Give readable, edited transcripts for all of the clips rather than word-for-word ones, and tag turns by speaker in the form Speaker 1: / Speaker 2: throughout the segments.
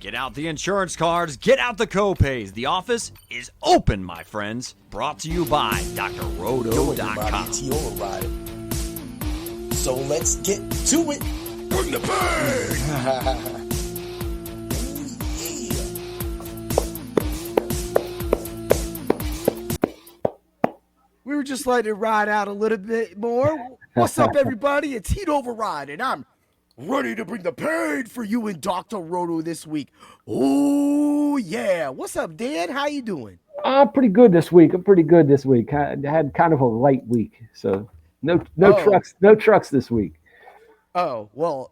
Speaker 1: Get out the insurance cards, get out the copays. The office is open, my friends. Brought to you by drroto.com.
Speaker 2: It's Override. So let's get to it. Bring the pain!
Speaker 3: We were just letting it ride out a little bit more. What's up, everybody? It's Heat Override, and I'm ready to bring the pain for you and Dr. Roto this week. Oh, yeah. What's up, Dan? How you doing?
Speaker 4: I'm pretty good this week. I had kind of a light week, so no trucks this week.
Speaker 3: Oh, well,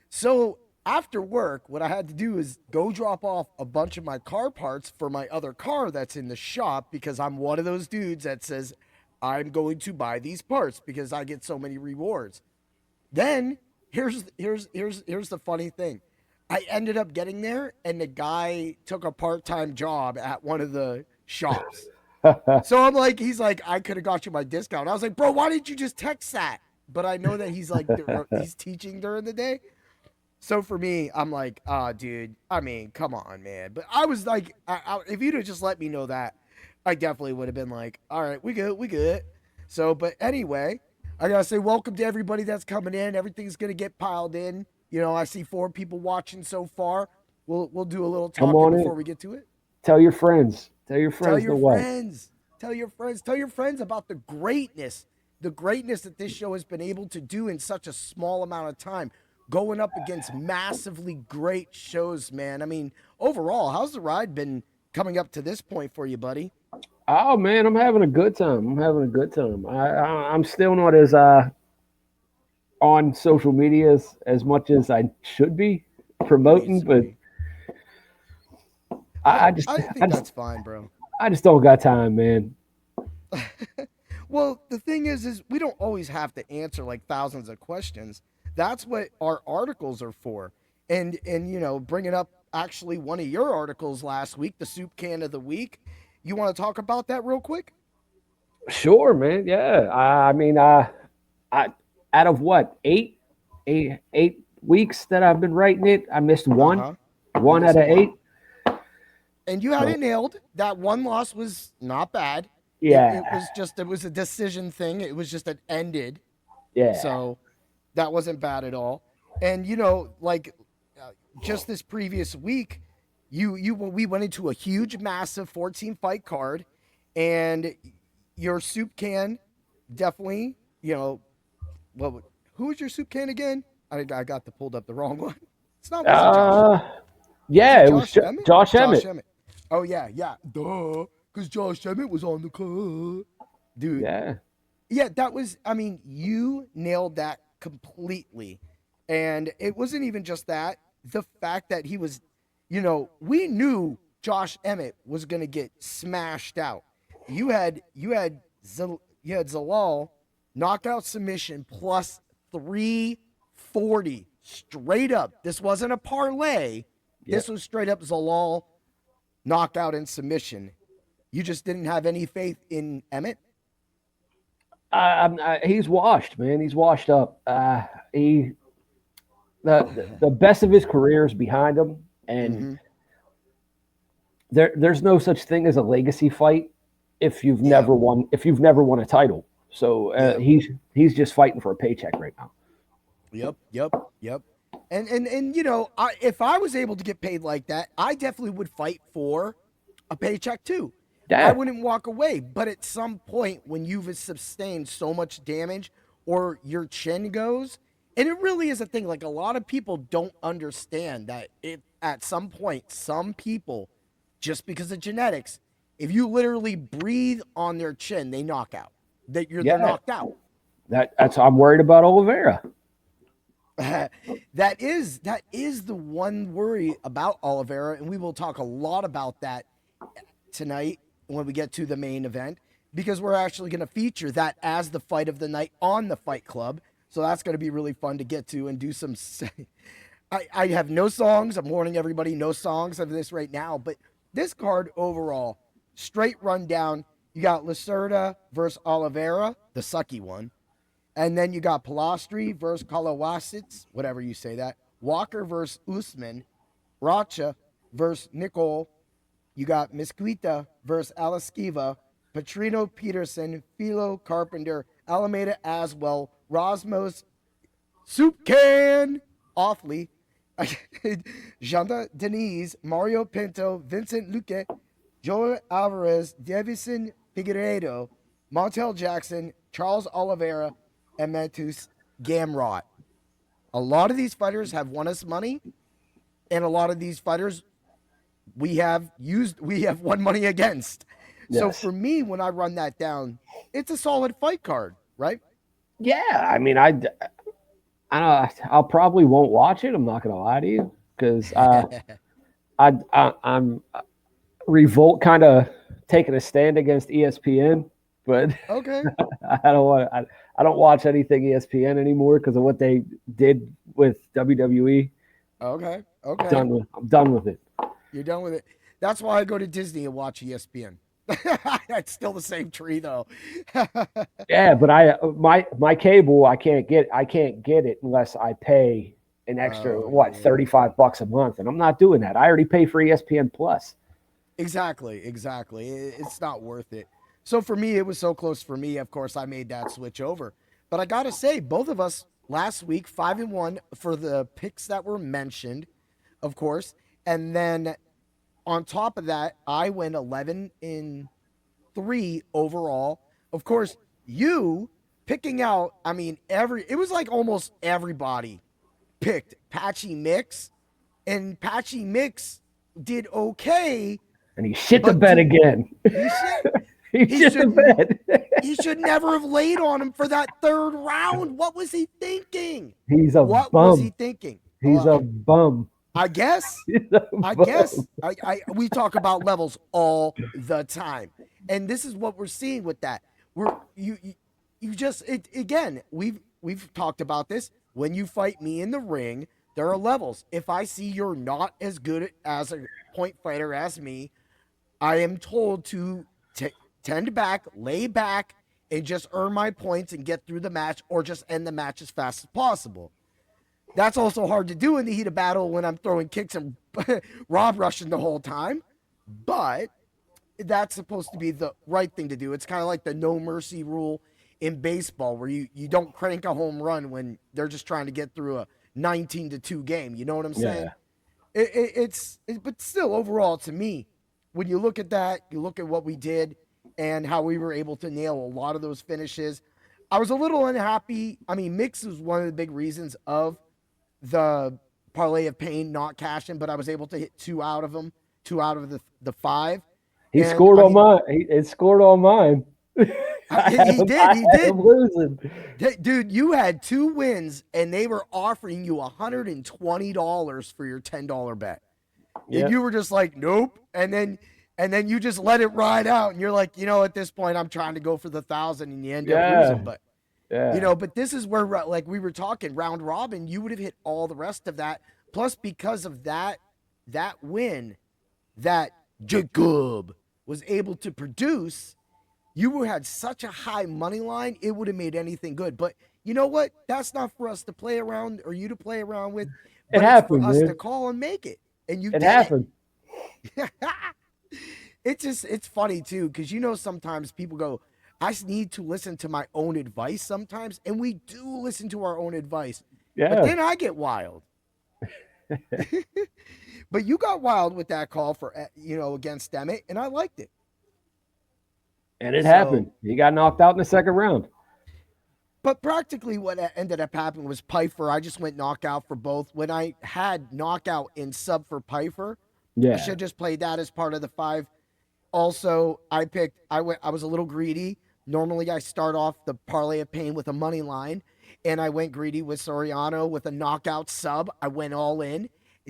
Speaker 3: so after work, what I had to do is go drop off a bunch of my car parts for my other car that's in the shop, because I'm one of those dudes that says I'm going to buy these parts because I get so many rewards. Then here's the funny thing. I ended up getting there, and the guy took a part-time job at one of the shops. So I'm like, he's like, I could have got you my discount. I was like, bro, why didn't you just text that? But I know that he's like, he's teaching during the day. So for me, I'm like, dude, I mean, come on, man. But I was like, if you'd have just let me know that, I definitely would have been like, all right, we good. So, but anyway, I gotta say welcome to everybody that's coming in. Everything's gonna get piled in. You know, I see 4 people watching so far. We'll do a little talking before we get to it.
Speaker 4: Tell your friends. Tell your friends
Speaker 3: about the greatness that this show has been able to do in such a small amount of time, going up against massively great shows, man. I mean, overall, how's the ride been coming up to this point for you, buddy?
Speaker 4: Oh man, I'm having a good time. I'm still not as on social media as much as I should be promoting, but I think
Speaker 3: that's fine, bro.
Speaker 4: I just don't got time, man.
Speaker 3: Well, the thing is we don't always have to answer like thousands of questions. That's what our articles are for. And you know, bringing up actually one of your articles last week, the Soup Can of the Week. You want to talk about that real quick?
Speaker 4: Sure, man. Yeah. I mean, I out of what, eight weeks that I've been writing it, I missed one. One out of 8.
Speaker 3: And you had it nailed. That one loss was not bad.
Speaker 4: Yeah.
Speaker 3: It was a decision thing. It was just it ended.
Speaker 4: Yeah.
Speaker 3: So that wasn't bad at all. And you know, like just this previous week, we went into a huge, massive 14 fight card, and your Soup Can definitely, you know, who was your Soup Can again? I got pulled up the wrong one. It's not. Josh.
Speaker 4: Yeah, it was Josh Emmett.
Speaker 3: Oh yeah, duh, because Josh Emmett was on the card, dude. Yeah, that was. I mean, you nailed that completely, and it wasn't even just that. The fact that he was. You know, we knew Josh Emmett was going to get smashed out. You had Zalal knockout submission plus 340 straight up. This wasn't a parlay. Yeah. This was straight up Zalal knockout and submission. You just didn't have any faith in Emmett?
Speaker 4: He's washed, man. He's washed up. The best of his career is behind him. And there's no such thing as a legacy fight if you've never won a title. So he's just fighting for a paycheck right now.
Speaker 3: Yep. And you know, if I was able to get paid like that, I definitely would fight for a paycheck too. Yeah. I wouldn't walk away. But at some point, when you've sustained so much damage or your chin goes, and it really is a thing. Like, a lot of people don't understand that at some point, some people, just because of genetics, if you literally breathe on their chin, they knock out. They're knocked out.
Speaker 4: That's I'm worried about Oliveira.
Speaker 3: That is the one worry about Oliveira, and we will talk a lot about that tonight when we get to the main event, because we're actually going to feature that as the fight of the night on the Fight Club. So that's going to be really fun to get to and do some. I have no songs. I'm warning everybody, no songs of this right now. But this card overall, straight rundown. You got Lacerda versus Oliveira, the sucky one. And then you got Palastri versus Kalawasits, whatever you say that. Walker versus Usman. Rocha versus Nicole. You got Mesquita versus Alaskiva, Petrino Peterson, Philo Carpenter, Alameda Aswell, Rosmos Soup Can, Awfully, Janda Denise, Mario Pinto, Vincent Luque, Joel Alvarez, Davison Figueiredo, Montel Jackson, Charles Oliveira, and Matus Gamrot. A lot of these fighters have won us money, and a lot of these fighters we have won money against. So
Speaker 4: Yes.
Speaker 3: for me, when I run that down, it's a solid fight card, right?
Speaker 4: Yeah, I mean, I'll probably won't watch it. I'm not gonna lie to you because I'm revolt kind of taking a stand against ESPN, but
Speaker 3: Okay.
Speaker 4: I don't watch anything ESPN anymore because of what they did with WWE.
Speaker 3: Okay. Okay.
Speaker 4: I'm done with it.
Speaker 3: You're done with it. That's why I go to Disney and watch ESPN. It's still the same tree though.
Speaker 4: Yeah, but my cable I can't get it unless I pay an extra $35 a month, and I'm not doing that. I already pay for ESPN Plus.
Speaker 3: Exactly. It's not worth it. So for me, it was so close for me. Of course, I made that switch over. But I gotta say, both of us last week 5-1 for the picks that were mentioned, of course, and then on top of that, I went 11-3 overall. Of course, you picking out, I mean, it was like almost everybody picked Patchy Mix, and Patchy Mix did okay.
Speaker 4: And he shit the bed again.
Speaker 3: He
Speaker 4: shit the bed.
Speaker 3: He should never have laid on him for that third round. What was he thinking?
Speaker 4: He's a
Speaker 3: what
Speaker 4: bum.
Speaker 3: was he thinking?
Speaker 4: He's a bum.
Speaker 3: I guess. We talk about levels all the time, and this is what we're seeing with that. We've talked about this. When you fight me in the ring, there are levels. If I see you're not as good as a point fighter as me, I am told to tend back, lay back, and just earn my points and get through the match, or just end the match as fast as possible. That's also hard to do in the heat of battle when I'm throwing kicks and Rob rushing the whole time. But that's supposed to be the right thing to do. It's kind of like the no mercy rule in baseball, where you don't crank a home run when they're just trying to get through a 19-2 game. You know what I'm saying? Yeah. But still, overall, to me, when you look at that, you look at what we did and how we were able to nail a lot of those finishes. I was a little unhappy. I mean, Mix was one of the big reasons of the Parlay of Pain not cashing, but I was able to hit 2 out of them, 2 out of the 5.
Speaker 4: He scored on mine. It scored on mine.
Speaker 3: He did.
Speaker 4: Losing.
Speaker 3: Dude, you had 2 wins, and they were offering you $120 for your $10 bet. Yep. And you were just like, nope. And then you just let it ride out, and you're like, at this point, I'm trying to go for the 1,000, and you end up losing. But but this is where, like we were talking, round robin, you would have hit all the rest of that. Plus, because of that win that Jacob was able to produce, you had such a high money line, it would have made anything good. But you know what? That's not for us to play around, or you to play around with. But it's for us to call and make it. And you did
Speaker 4: happened.
Speaker 3: It's funny too, because sometimes people go, I need to listen to my own advice sometimes, and we do listen to our own advice. Yeah. But then I get wild. But you got wild with that call for against Emmett, and I liked it.
Speaker 4: And it happened. He got knocked out in the second round.
Speaker 3: But practically what ended up happening was Pfeiffer. I just went knockout for both. When I had knockout in sub for Pfeiffer, I should have just played that as part of the 5. Also, I was a little greedy. Normally, I start off the Parlay of Pain with a money line, and I went greedy with Soriano with a knockout sub. I went all in.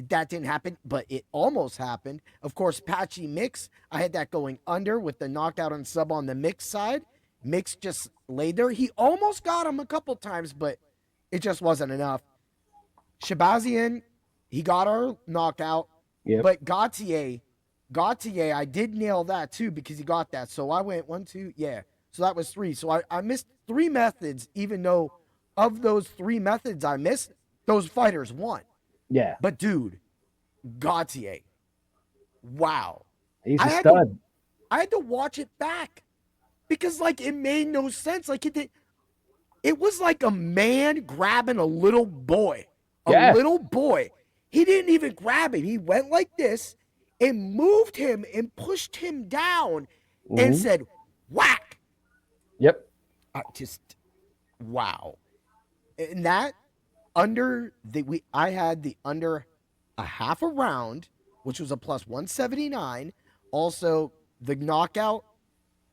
Speaker 3: That didn't happen, but it almost happened. Of course, Patchy Mix, I had that going under with the knockout and sub on the Mix side. Mix just laid there. He almost got him a couple times, but it just wasn't enough. Shabazian, he got our knockout, but Gautier, I did nail that too because he got that. So I went 1, 2, So that was 3. So I missed 3 methods, even though of those 3 methods I missed, those fighters won.
Speaker 4: Yeah.
Speaker 3: But dude, Gautier, wow.
Speaker 4: He's
Speaker 3: I
Speaker 4: a
Speaker 3: had
Speaker 4: stud.
Speaker 3: I had to watch it back because like it made no sense. Like it was like a man grabbing a little boy. A
Speaker 4: Yeah.
Speaker 3: little boy. He didn't even grab him. He went like this and moved him and pushed him down and
Speaker 4: Mhm.
Speaker 3: said, whack.
Speaker 4: Yep.
Speaker 3: Just wow. And that I had the under a half a round, which was a plus 179. Also, the knockout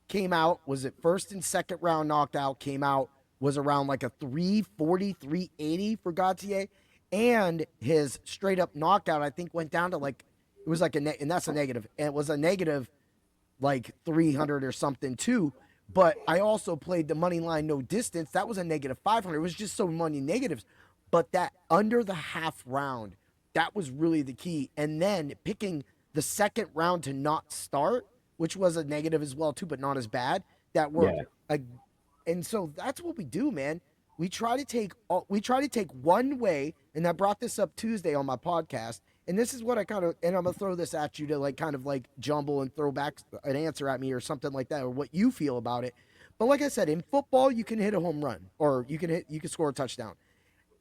Speaker 3: came out, was it first and second round knockout came out, was around like a 340, 380 for Gautier. And his straight up knockout, I think, went down to like, it was like and that's a negative. And it was a negative like 300 or something too. But I also played the money line no distance. That was a negative 500. It was just so many negatives. But that under the half round, that was really the key. And then picking the second round to not start, which was a negative as well too, but not as bad. That worked.
Speaker 4: Yeah.
Speaker 3: And so that's what we do, man. We try to take one way, and I brought this up Tuesday on my podcast. And this is what and I'm gonna throw this at you to like kind of like jumble and throw back an answer at me or something like that, or what you feel about it. But like I said, in football, you can hit a home run, or you can score a touchdown.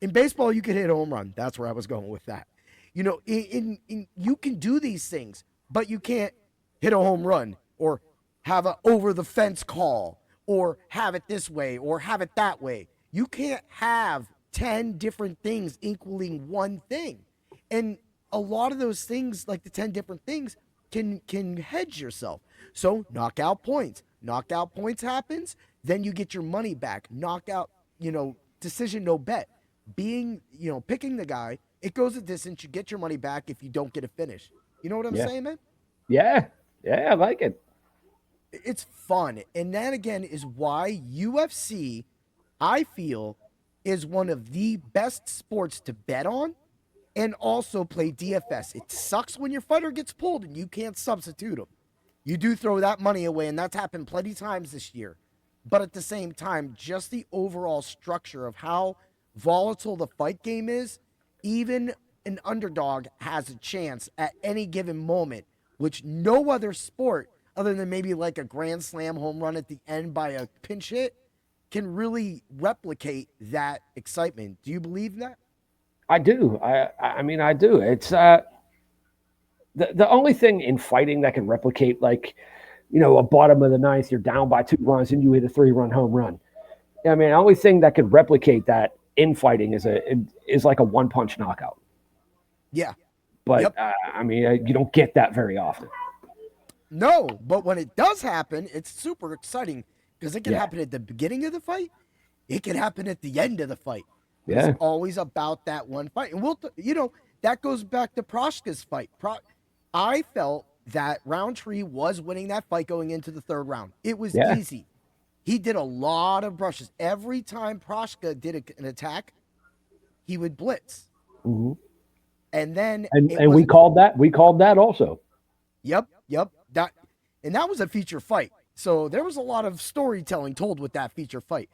Speaker 3: In baseball, you can hit a home run. That's where I was going with that. You know, in you can do these things, but you can't hit a home run or have a over the fence call or have it this way or have it that way. You can't have 10 different things equaling one thing. And a lot of those things, like the 10 different things, can hedge yourself. So knockout points. Knockout points happens, then you get your money back. Knockout, decision no bet. Picking the guy, it goes a distance, you get your money back if you don't get a finish. You know what I'm
Speaker 4: Yeah.
Speaker 3: saying, man?
Speaker 4: Yeah. Yeah. I like it.
Speaker 3: It's fun. And that again is why UFC, I feel, is one of the best sports to bet on and also play DFS. It sucks when your fighter gets pulled and you can't substitute him. You do throw that money away, and that's happened plenty times this year. But at the same time, just the overall structure of how volatile the fight game is, even an underdog has a chance at any given moment, which no other sport, other than maybe like a grand slam home run at the end by a pinch hit, can really replicate that excitement. Do you believe that?
Speaker 4: I do. I mean, I do. It's the only thing in fighting that can replicate, like, a bottom of the ninth, you're down by 2 runs and you hit a 3-run home run. I mean, the only thing that could replicate that in fighting is like a one-punch knockout.
Speaker 3: Yeah.
Speaker 4: But
Speaker 3: Yep.
Speaker 4: I mean, you don't get that very often.
Speaker 3: No, but when it does happen, it's super exciting because it can
Speaker 4: Yeah.
Speaker 3: happen at the beginning of the fight. It can happen at the end of the fight.
Speaker 4: Yeah.
Speaker 3: It's always about that one fight. And that goes back to Proshka's fight. I felt that Roundtree was winning that fight going into the third round. It was
Speaker 4: Yeah.
Speaker 3: easy. He did a lot of brushes. Every time Proshka did an attack, he would blitz.
Speaker 4: Mm-hmm.
Speaker 3: And then
Speaker 4: And we called that. We called that also.
Speaker 3: Yep. That was a feature fight. So there was a lot of storytelling told with that feature fight.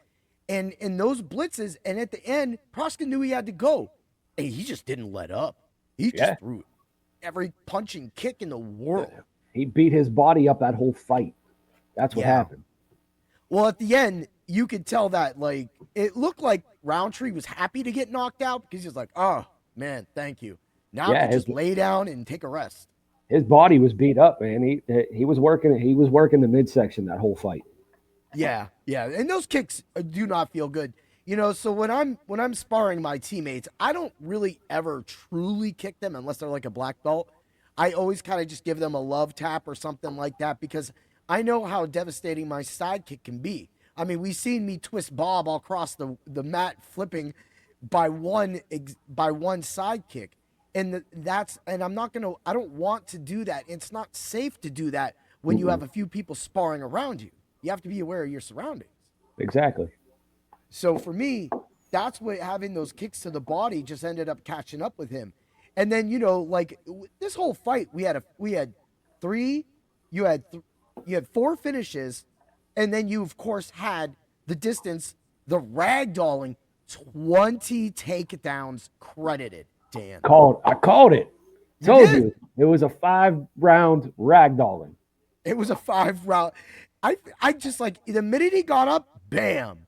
Speaker 3: And in those blitzes, and at the end, Proshka knew he had to go. And he just didn't let up. He just threw every punch and kick in the world.
Speaker 4: He beat his body up that whole fight. That's what happened.
Speaker 3: Well, at the end, you could tell that, like, it looked like Roundtree was happy to get knocked out because he was like, oh, man, thank you. Now I can just lay down and take a rest.
Speaker 4: His body was beat up, man. He was working the midsection that whole fight.
Speaker 3: Yeah. And those kicks do not feel good. So when I'm sparring my teammates, I don't really ever truly kick them unless they're like a black belt. I always kind of just give them a love tap or something like that because I know how devastating my side kick can be. I mean, we've seen me twist Bob all across the mat flipping by one side kick. And I don't want to do that. It's not safe to do that when you have a few people sparring around you. You have to be aware of your surroundings.
Speaker 4: Exactly.
Speaker 3: So for me, that's what having those kicks to the body just ended up catching up with him. And then, this whole fight, you had 4 finishes, and then you of course had the distance, the ragdolling, 20 takedowns credited, Dan.
Speaker 4: I called it. Told
Speaker 3: did.
Speaker 4: you. It was a 5-round ragdolling.
Speaker 3: It was a 5-round. I just like the minute he got up, bam,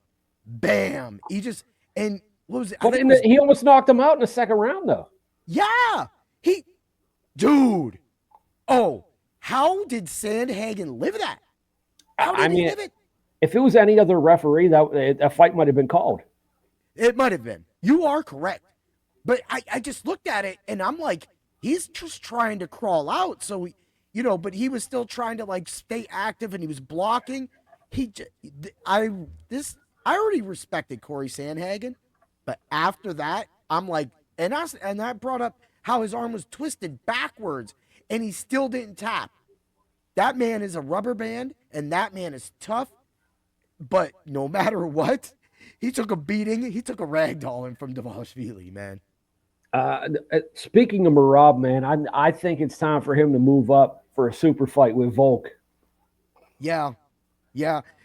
Speaker 3: bam. He just and what was it?
Speaker 4: But he almost knocked him out in the second round, though.
Speaker 3: Yeah, dude. Oh, how did Sandhagen live that? How did he live it?
Speaker 4: If it was any other referee, that fight might have been called.
Speaker 3: It might have been. You are correct. But I just looked at it and I'm like, he's just trying to crawl out. So, but he was still trying to like stay active and he was blocking. I already respected Corey Sandhagen, but after that, I'm like, and that brought up how his arm was twisted backwards and he still didn't tap. That man is a rubber band and that man is tough. But no matter what, he took a beating. He took a ragdolling from Dvalishvili, man.
Speaker 4: Speaking of Merab, man, I think it's time for him to move up for a super fight with Volk.
Speaker 3: Yeah.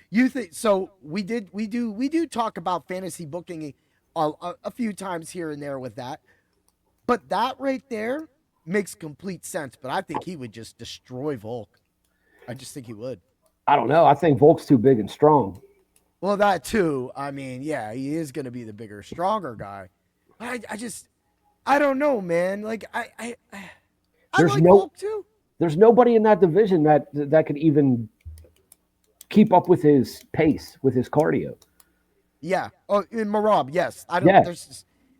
Speaker 3: You think so? We do talk about fantasy booking a few times here and there with that, but that right there makes complete sense. But I think he would just destroy Volk. I just think he would.
Speaker 4: I don't know. I think Volk's too big and strong.
Speaker 3: Well, that too. I mean, yeah, he is going to be the bigger, stronger guy. But I don't know, man. Like I like Volk too.
Speaker 4: There's nobody in that division that could even keep up with his pace, with his cardio.
Speaker 3: Yeah. Oh, in Merab, yes.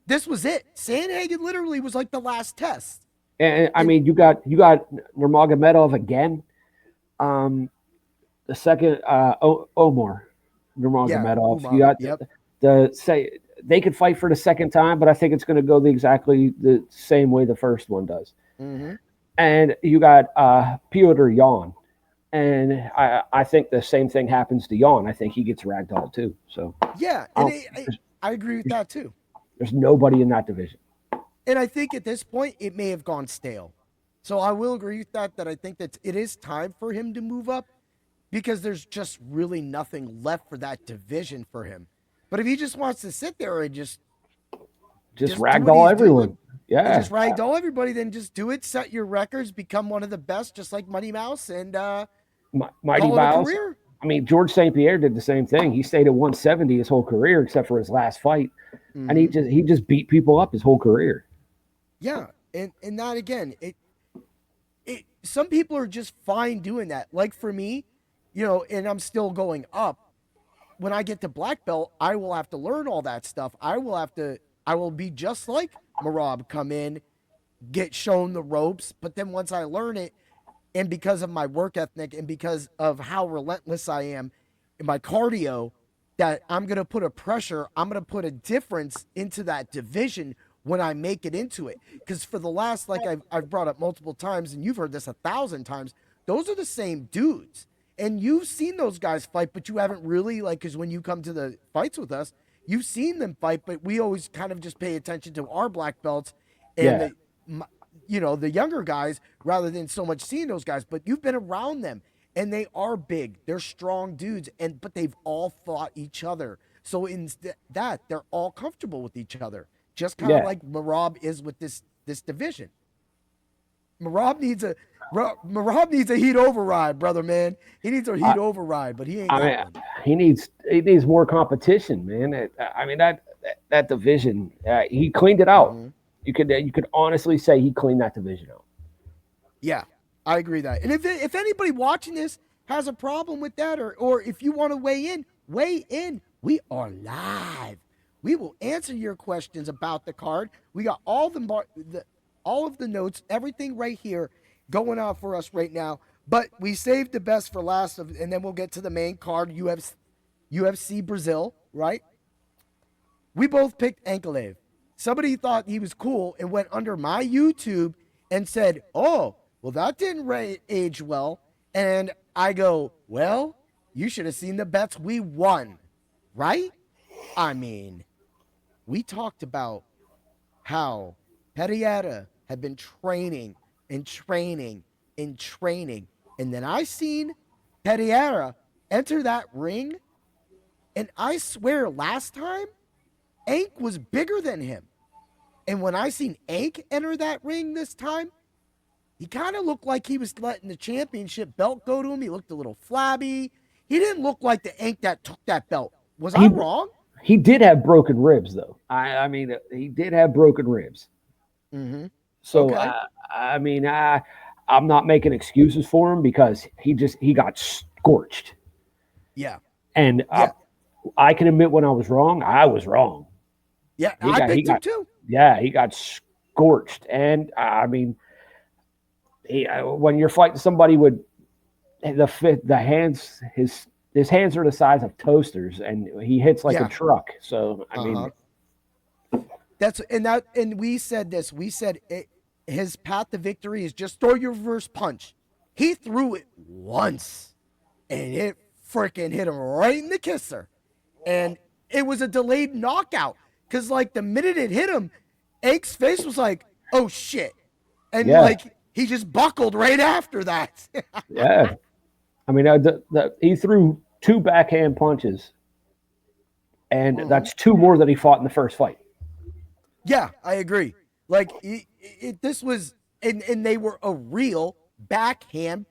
Speaker 3: This was it. Sandhagen literally was like the last test.
Speaker 4: And I mean, you got Nurmagomedov again. The second Omar Nurmagomedov.
Speaker 3: Yeah,
Speaker 4: you got they could fight for the second time, but I think it's going to go exactly the same way the first one does.
Speaker 3: Mm-hmm.
Speaker 4: And you got Piotr Yan, and I think the same thing happens to Yan. I think he gets ragdolled too. So
Speaker 3: yeah, and I agree with that too.
Speaker 4: There's nobody in that division,
Speaker 3: and I think at this point it may have gone stale. So I will agree with that. That I think that it is time for him to move up because there's just really nothing left for that division for him. But if he just wants to sit there and just
Speaker 4: ragdoll everyone,
Speaker 3: just ragdoll everybody, then just do it. Set your records, become one of the best, just like Mighty Mouse and
Speaker 4: Mighty Mouse. I mean, George St. Pierre did the same thing. He stayed at 170 his whole career, except for his last fight, and he just beat people up his whole career.
Speaker 3: Yeah, and that again, it some people are just fine doing that. Like for me, and I'm still going up. When I get to black belt, I will have to learn all that stuff. I will be just like Merab, come in, get shown the ropes. But then once I learn it, and because of my work ethic and because of how relentless I am in my cardio, that I'm going to put a pressure, I'm going to put a difference into that division when I make it into it. Because for the last, like I've brought up multiple times, and you've heard this 1,000 times, those are the same dudes. And you've seen those guys fight, but you haven't really, because when you come to the fights with us, you've seen them fight, but we always kind of just pay attention to our black belts and the younger guys rather than so much seeing those guys. But you've been around them, and they are big. They're strong dudes, but they've all fought each other. So in that, they're all comfortable with each other, just kind of like Merab is with this division. Merab needs a heat override, brother, man. He needs a heat override, but he ain't got one.
Speaker 4: He needs more competition, man. That division, he cleaned it out. Mm-hmm. You could honestly say he cleaned that division out.
Speaker 3: Yeah, I agree that. And if anybody watching this has a problem with that, or if you want to weigh in. We are live. We will answer your questions about the card. We got all of the notes, everything right here going on for us right now. But we saved the best for last, and then we'll get to the main card, UFC Brazil, right? We both picked Ankalaev. Somebody thought he was cool and went under my YouTube and said, oh, well, that didn't age well. And I go, well, you should have seen the bets we won, right? I mean, we talked about how Pereira had been training. And then I seen Pereira enter that ring, and I swear last time, Ank was bigger than him. And when I seen Ank enter that ring this time, he kind of looked like he was letting the championship belt go to him. He looked a little flabby. He didn't look like the Ink that took that belt. Was I wrong?
Speaker 4: He did have broken ribs, though. I mean, he did have broken ribs.
Speaker 3: Mm-hmm.
Speaker 4: So,
Speaker 3: Okay.
Speaker 4: I mean, I'm not making excuses for him because he got scorched.
Speaker 3: Yeah.
Speaker 4: And
Speaker 3: Yeah.
Speaker 4: I can admit when I was wrong. I was wrong.
Speaker 3: Yeah, I picked him too.
Speaker 4: Yeah, he got scorched. And, I mean, when you're fighting somebody with the hands, his hands are the size of toasters, and he hits like a truck. So I mean,
Speaker 3: and we said this. We said his path to victory is just throw your reverse punch. He threw it once, and it freaking hit him right in the kisser, and it was a delayed knockout because like the minute it hit him, Ake's face was like, "Oh shit," and like he just buckled right after that.
Speaker 4: Yeah. I mean, he threw 2 backhand punches, and that's 2 more than he fought in the first fight.
Speaker 3: Yeah, I agree. Like, this was, and they were a real backhand,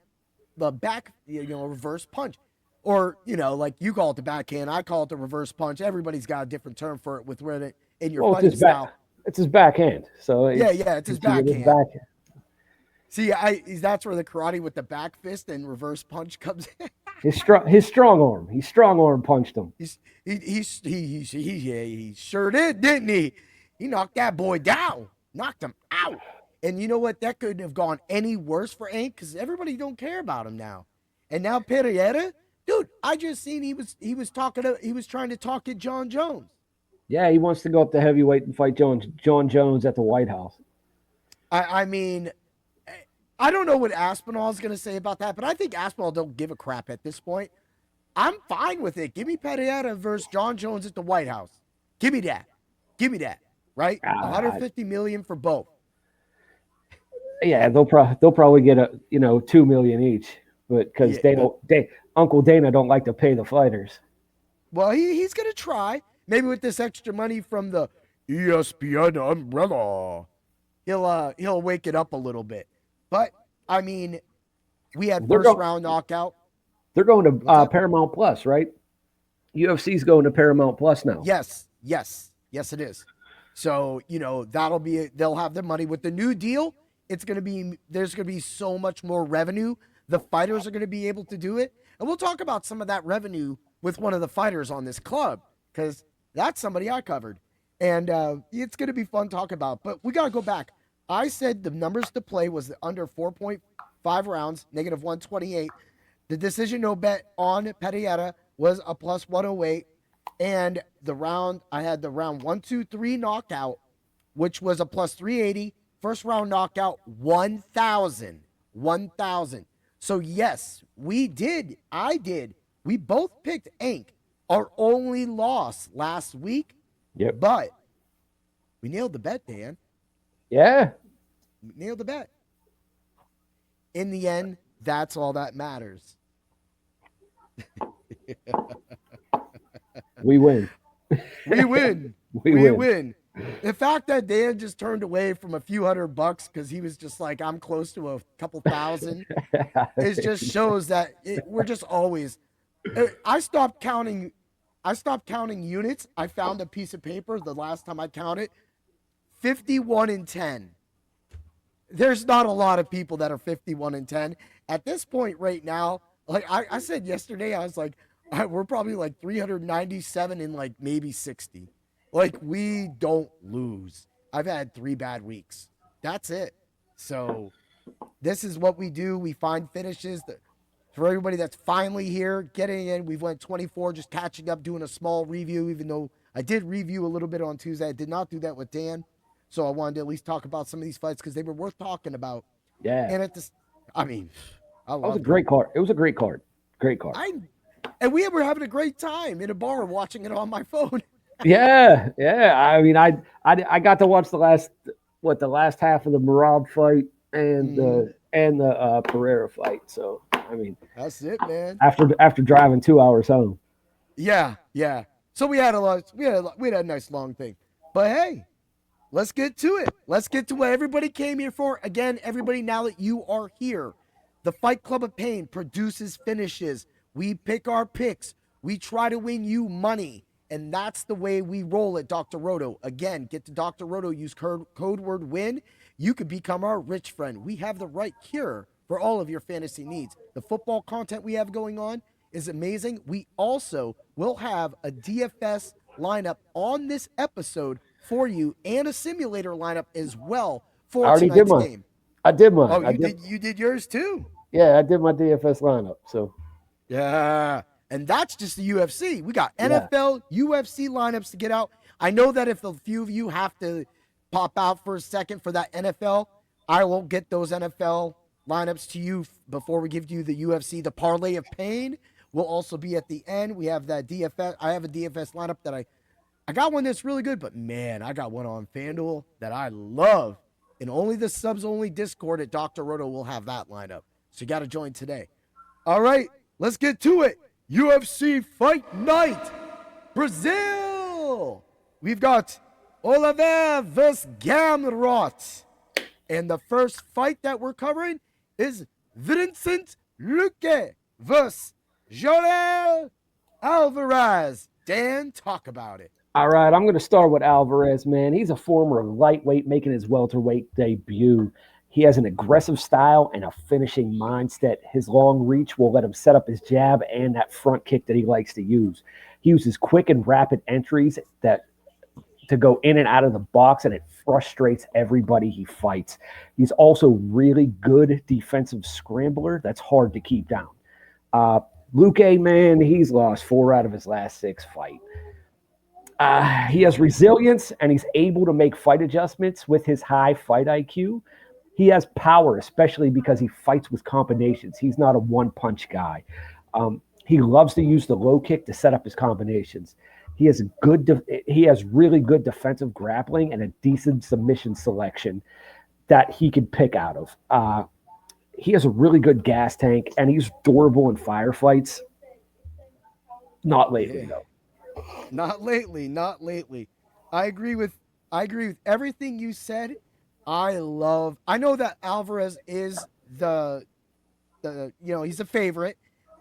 Speaker 3: reverse punch. Or, like you call it the backhand, I call it the reverse punch. Everybody's got a different term for it with where in your fighting style.
Speaker 4: It's his backhand. So
Speaker 3: it's his backhand. See, that's where the karate with the back fist and reverse punch comes in.
Speaker 4: His strong arm. He strong arm punched him.
Speaker 3: He sure did, didn't he? He knocked that boy down, knocked him out. And you know what? That couldn't have gone any worse for Hank because everybody don't care about him now. And now Pereira, dude, I just seen he was trying to talk at John Jones.
Speaker 4: Yeah, he wants to go up to heavyweight and fight John Jones at the White House.
Speaker 3: I mean, I don't know what Aspinall is going to say about that, but I think Aspinall don't give a crap at this point. I'm fine with it. Give me Pereira versus John Jones at the White House. Give me that. Right? $150 million for both.
Speaker 4: Yeah, they'll probably get $2 million each, but because Uncle Dana don't like to pay the fighters.
Speaker 3: Well, he's going to try. Maybe with this extra money from the ESPN umbrella, he'll wake it up a little bit. But I mean, we had round knockout.
Speaker 4: They're going to Paramount Plus, right? UFC's going to Paramount Plus now.
Speaker 3: Yes, it is. So they'll have their money with the new deal. There's going to be so much more revenue. The fighters are going to be able to do it, and we'll talk about some of that revenue with one of the fighters on this club because that's somebody I covered, and it's going to be fun to talk about. But we got to go back. I said the numbers to play was under 4.5 rounds, negative 128. The decision no bet on Pereira was a plus 108. And I had the round 1, 2, 3 knockout, which was a plus 380. First round knockout, 1,000. So yes, we did. I did. We both picked Ink. Our only loss last week.
Speaker 4: Yep.
Speaker 3: But we nailed the bet, Dan.
Speaker 4: Yeah.
Speaker 3: Nailed the bet. In the end, that's all that matters.
Speaker 4: We win.
Speaker 3: We win. We win. The fact that Dan just turned away from a few $100 because he was just like, I'm close to a couple thousand, it just shows that we're just always. I stopped counting units. I found a piece of paper the last time I counted. 51-10. There's not a lot of people that are 51-10 at this point right now. Like I said yesterday, I was like, we're probably like 397 in like maybe 60. Like we don't lose. I've had 3 bad weeks. That's it. So this is what we do. We find finishes for everybody that's finally here, getting in. We've went 24, just catching up, doing a small review, even though I did review a little bit on Tuesday. I did not do that with Dan. So I wanted to at least talk about some of these fights because they were worth talking about.
Speaker 4: Yeah.
Speaker 3: And
Speaker 4: it was a great card. It was a great card. Great card.
Speaker 3: And we were having a great time in a bar watching it on my phone.
Speaker 4: Yeah. I mean, I got to watch the last half of the Marab fight and the Pereira fight. So I mean,
Speaker 3: that's it, man.
Speaker 4: After driving 2 hours home.
Speaker 3: Yeah. So we had a nice long thing. But hey, let's get to it. Let's get to what everybody came here for. Again, everybody, now that you are here, the Fight Club of Pain produces finishes. We pick our picks. We try to win you money. And that's the way we roll at Dr. Roto. Again, get to Dr. Roto, use code word WIN. You could become our rich friend. We have the right cure for all of your fantasy needs. The football content we have going on is amazing. We also will have a DFS lineup on this episode for you and a simulator lineup as well for
Speaker 4: I already did
Speaker 3: tonight's
Speaker 4: mine.
Speaker 3: game.
Speaker 4: I did mine.
Speaker 3: Oh, you did yours too?
Speaker 4: Yeah, I did my DFS lineup. So
Speaker 3: yeah. And that's just the UFC. We got NFL, UFC lineups to get out. I know that if a few of you have to pop out for a second for that NFL, I will get those NFL lineups to you before we give you the UFC. The Parlay of Pain will also be at the end. We have that DFS. I have a DFS lineup that I got one that's really good, but man, I got one on FanDuel that I love. And only the subs only Discord at Dr. Roto will have that lineup. So you got to join today. All right, let's get to it. UFC Fight Night, Brazil. We've got Oliveira versus Gamrot. And the first fight that we're covering is Vincent Luque versus Joel Alvarez. Dan, talk about it.
Speaker 4: all right, I'm going to start with Alvarez, man. He's a former lightweight making his welterweight debut. He has an aggressive style and a finishing mindset. His long reach will let him set up his jab and that front kick that he likes to use. He uses quick and rapid entries to go in and out of the box, and it frustrates everybody he fights. He's also really good defensive scrambler that's hard to keep down. Luque, man, he's lost 4 out of his last 6 fights. He has resilience, and he's able to make fight adjustments with his high fight IQ. He has power, especially because he fights with combinations. He's not a one-punch guy. He loves to use the low kick to set up his combinations. He has really good defensive grappling and a decent submission selection that he can pick out of. He has a really good gas tank, and he's durable in firefights. Not lately, though.
Speaker 3: Not lately. I agree with everything you said. I know that Alvarez is he's a favorite,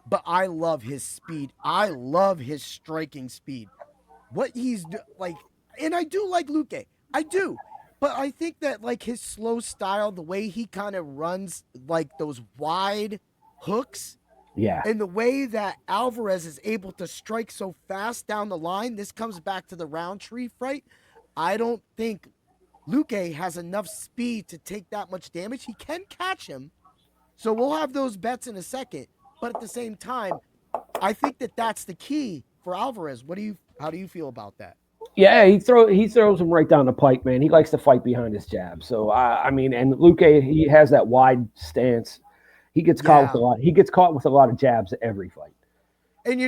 Speaker 3: but I love his speed. I love his striking speed. What he's like, and I do like Luque. I do. But I think that like his slow style, the way he kind of runs like those wide hooks,
Speaker 4: yeah,
Speaker 3: and the way that Alvarez is able to strike so fast down the line, this comes back to the Roundtree fight. I don't think Luque has enough speed to take that much damage. He can catch him, so we'll have those bets in a second. But at the same time, I think that that's the key for Alvarez. How do you feel about that?
Speaker 4: Yeah, he throws him right down the pike, man. He likes to fight behind his jab. So and Luque, he has that wide stance. He gets caught with a lot. He gets caught with a lot of jabs at every fight.
Speaker 3: And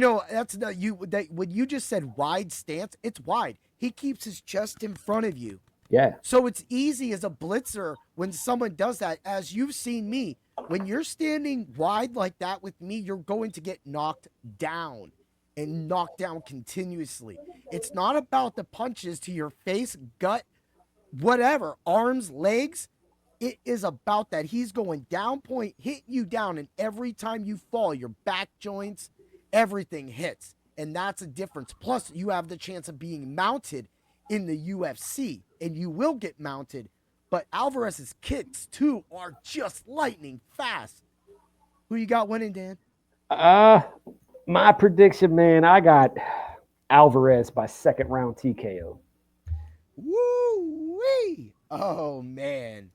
Speaker 3: when you just said wide stance, it's wide. He keeps his chest in front of you.
Speaker 4: Yeah.
Speaker 3: So it's easy as a blitzer when someone does that. As you've seen me, when you're standing wide like that with me, you're going to get knocked down and knocked down continuously. It's not about the punches to your face, gut, whatever, arms, legs. It is about that. He's going down point, hitting you down, and every time you fall, your back joints, everything hits. And that's a difference. Plus, you have the chance of being mounted in the UFC, and you will get mounted. But Alvarez's kicks, too, are just lightning fast. Who you got winning, Dan?
Speaker 4: My prediction, man, I got Alvarez by second round TKO.
Speaker 3: Woo-wee! Oh, man.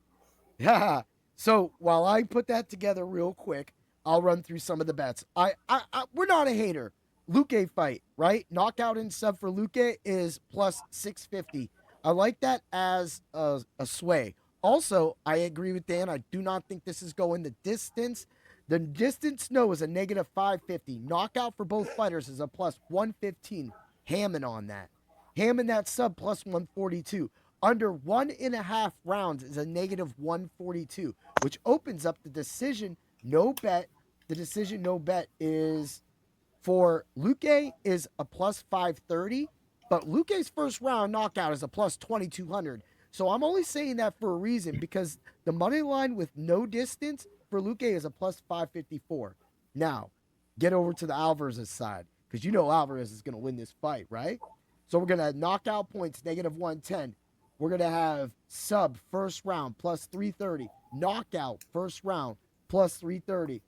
Speaker 3: Yeah. So while I put that together real quick, I'll run through some of the bets. We're not a hater. Luque fight, right? Knockout and sub for Luque is plus 650. I like that as a sway. Also, I agree with Dan. I do not think this is going the distance. The distance, no, is a negative 550. Knockout for both fighters is a plus 115. Hammond on that. Hammond that sub plus 142. Under 1.5 rounds is a negative 142, which opens up the decision no bet. The decision no bet is for Luque is a plus 530, but Luque's first round knockout is a plus 2200. So I'm only saying that for a reason because the money line with no distance for Luque is a plus 554. Now, get over to the Alvarez side because you know Alvarez is going to win this fight, right? So we're going to have knockout points, negative 110. We're going to have sub first round plus 330. Knockout first round plus 330.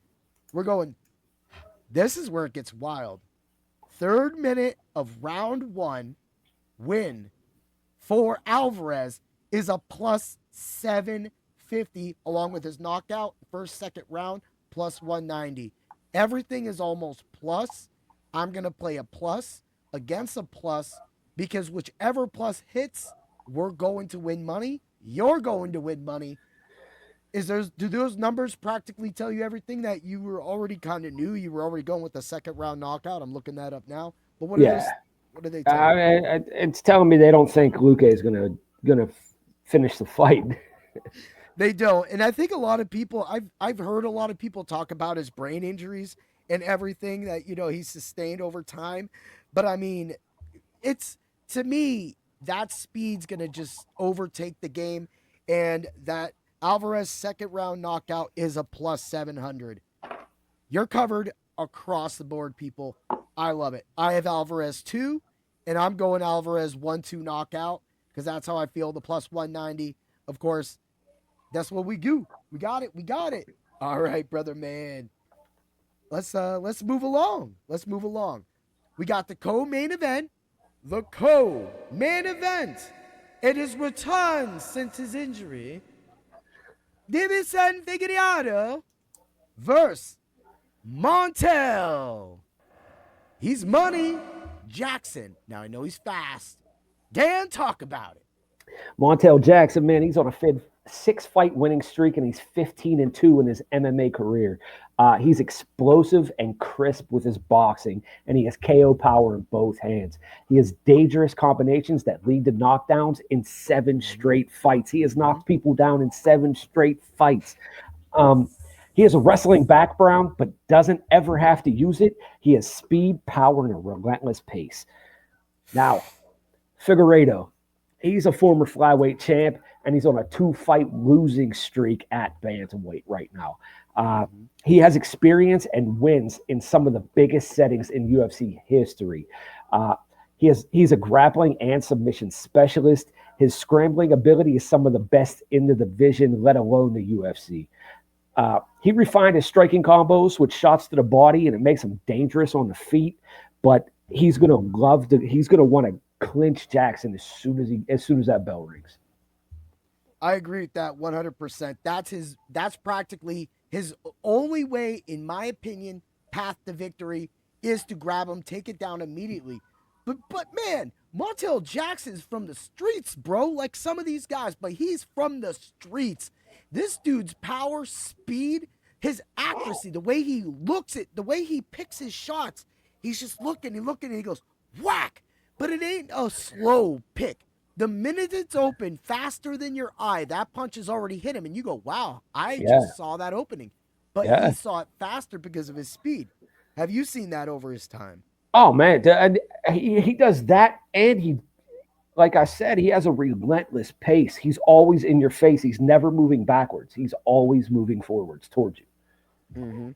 Speaker 3: We're going, this is where it gets wild. 3rd minute of round 1 win for Alvarez is a plus 750 along with his knockout first, second round plus 190. Everything is almost plus. I'm going to play a plus against a plus because whichever plus hits, we're going to win money. You're going to win money. Do those numbers practically tell you everything that you were already kind of knew? You were already going with the second round knockout. I'm looking that up now. But what do they tell you?
Speaker 4: It's telling me they don't think Luque is gonna finish the fight.
Speaker 3: They don't, and I think a lot of people. I've heard a lot of people talk about his brain injuries and everything that he's sustained over time. But I mean, it's to me that speed's gonna just overtake the game, and that Alvarez second round knockout is a plus 700. You're covered across the board, people. I love it. I have Alvarez 2, and I'm going Alvarez 1-2 knockout because that's how I feel. The plus 190, of course, that's what we do. We got it. We got it. All right, brother, man. Let's move along. Let's move along. We got the co-main event. The co-main event. It is returned since his injury. Davison Figueiredo versus Montel. He's money. Jackson. Now, I know he's fast. Dan, talk about it.
Speaker 4: Montel Jackson, man, he's on a 6-fight winning streak, and he's 15-2 in his MMA career. He's explosive and crisp with his boxing, and he has KO power in both hands. He has dangerous combinations that lead to knockdowns in 7 straight fights. He has knocked people down in 7 straight fights. He has a wrestling background, but doesn't ever have to use it. He has speed, power, and a relentless pace. Now, Figueiredo, he's a former flyweight champ, and he's on a 2-fight losing streak at bantamweight right now. He has experience and wins in some of the biggest settings in UFC history. He's a grappling and submission specialist. His scrambling ability is some of the best in the division, let alone the UFC. He refined his striking combos with shots to the body, and it makes him dangerous on the feet. But he's gonna want to clinch Jackson as soon as that bell rings.
Speaker 3: I agree with that 100%. That's practically his only way, in my opinion, path to victory is to grab him, take it down immediately. But man, Montel Jackson's from the streets, bro. Like some of these guys, but he's from the streets. This dude's power, speed, his accuracy, the way he looks at, the way he picks his shots, he's just looking and he goes, whack. But it ain't a slow pick. The minute it's open faster than your eye, that punch has already hit him. And you go, wow, I just saw that opening. But he saw it faster because of his speed. Have you seen that over his time?
Speaker 4: Oh, man. He does that, and he, like I said, he has a relentless pace. He's always in your face. He's never moving backwards. He's always moving forwards towards you.
Speaker 3: Mm-hmm.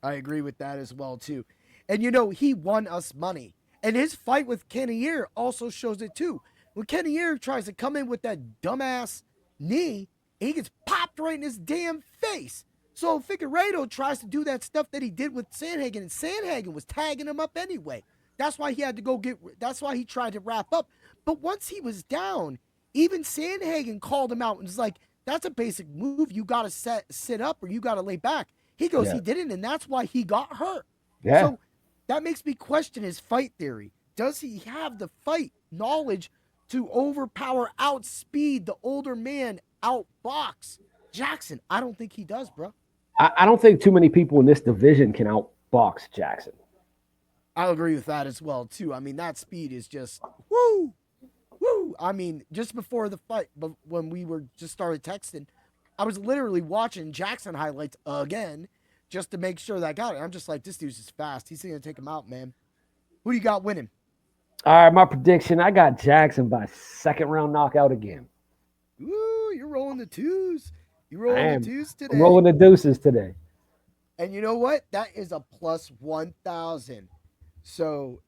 Speaker 3: I agree with that as well, too. And, he won us money. And his fight with Cannonier also shows it, too. When Cannonier tries to come in with that dumbass knee, and he gets popped right in his damn face. So Figueiredo tries to do that stuff that he did with Sandhagen, and Sandhagen was tagging him up anyway. That's why he had to go that's why he tried to wrap up. But once he was down, even Sandhagen called him out and was like, that's a basic move. You got to sit up or you got to lay back. He goes, he didn't, and that's why he got hurt.
Speaker 4: Yeah.
Speaker 3: So that makes me question his fight theory. Does he have the fight knowledge to overpower, outspeed the older man, outbox Jackson? I don't think he does, bro.
Speaker 4: I don't think too many people in this division can outbox Jackson.
Speaker 3: I'll agree with that as well, too. I mean, that speed is just, woo. I mean, just before the fight, but when we were just started texting, I was literally watching Jackson highlights again just to make sure that I got it. I'm just like, this dude's just fast. He's going to take him out, man. Who do you got winning?
Speaker 4: All right, my prediction, I got Jackson by 2nd round knockout again.
Speaker 3: Ooh, you're rolling the twos. You
Speaker 4: I
Speaker 3: rolling the
Speaker 4: am.
Speaker 3: twos today.
Speaker 4: I'm rolling the deuces today.
Speaker 3: And you know what? That is a plus 1,000. So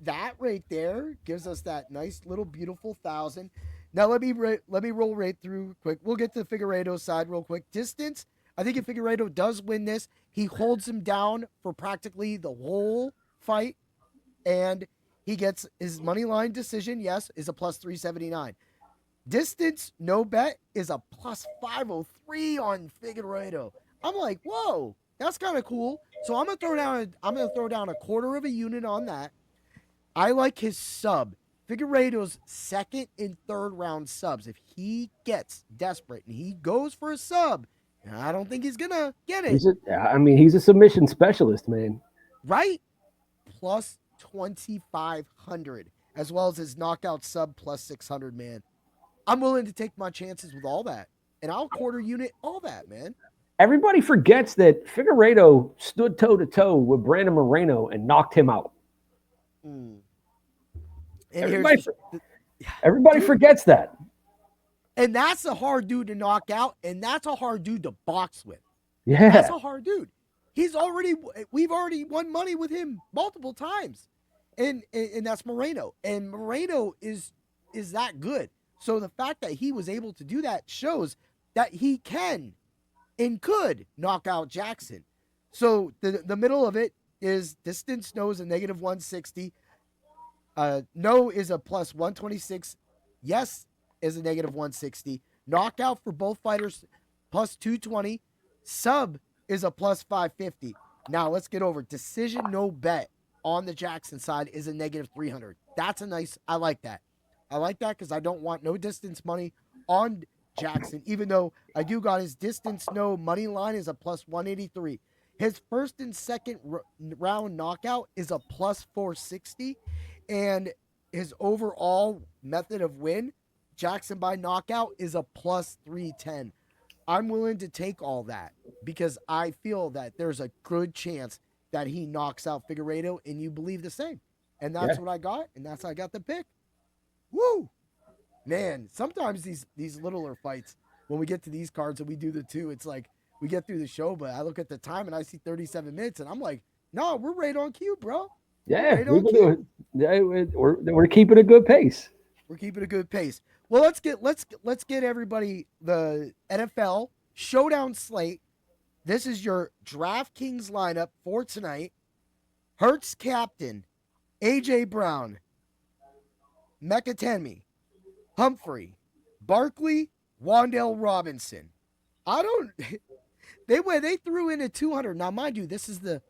Speaker 3: that right there gives us that nice little beautiful 1,000. Now let me roll right through quick. We'll get to the Figueiredo side real quick. Distance. I think if Figueiredo does win this, he holds him down for practically the whole fight, and he gets his money line decision. Yes, is a plus 379. Distance no bet is a plus 503 on Figueiredo. I'm like, whoa, that's kind of cool. So I'm gonna throw down a quarter of a unit on that. I like his sub. Figueiredo's second and third round subs. If he gets desperate and he goes for a sub, I don't think he's gonna get it.
Speaker 4: He's a submission specialist, man.
Speaker 3: Right? Plus 2,500, as well as his knockout sub plus 600, man. I'm willing to take my chances with all that. And I'll quarter unit all that, man.
Speaker 4: Everybody forgets that Figueiredo stood toe to toe with Brandon Moreno and knocked him out.
Speaker 3: And
Speaker 4: everybody forgets that.
Speaker 3: And that's a hard dude to knock out, and that's a hard dude to box with.
Speaker 4: Yeah.
Speaker 3: That's a hard dude. We've already won money with him multiple times. And that's Moreno. And Moreno is that good. So the fact that he was able to do that shows that he can and could knock out Jackson. So the middle of it is distance no is a negative 160. No is a plus 126. Yes is a negative 160. Knockout for both fighters plus 220. Sub is a plus 550. Now let's get over decision no bet on the Jackson side is a negative 300. That's a nice, I like that. I like that because I don't want no distance money on Jackson, even though I do got his distance no money line is a plus 183. His first and second round knockout is a plus 460. And his overall method of win, Jackson by knockout, is a plus 310. I'm willing to take all that because I feel that there's a good chance that he knocks out Figueiredo, and you believe the same. And that's what I got, and that's how I got the pick. Woo! Man, sometimes these littler fights, when we get to these cards and we do the two, it's like we get through the show, but I look at the time and I see 37 minutes, and I'm like, no, we're right on cue, bro.
Speaker 4: Yeah, we're keeping a good pace.
Speaker 3: We're keeping a good pace. Well, let's get everybody the NFL showdown slate. This is your DraftKings lineup for tonight. Hurts captain, AJ Brown, Mekatemi, Humphrey, Barkley, Wan'Dale Robinson. They threw in a 200. Now, mind you, this is the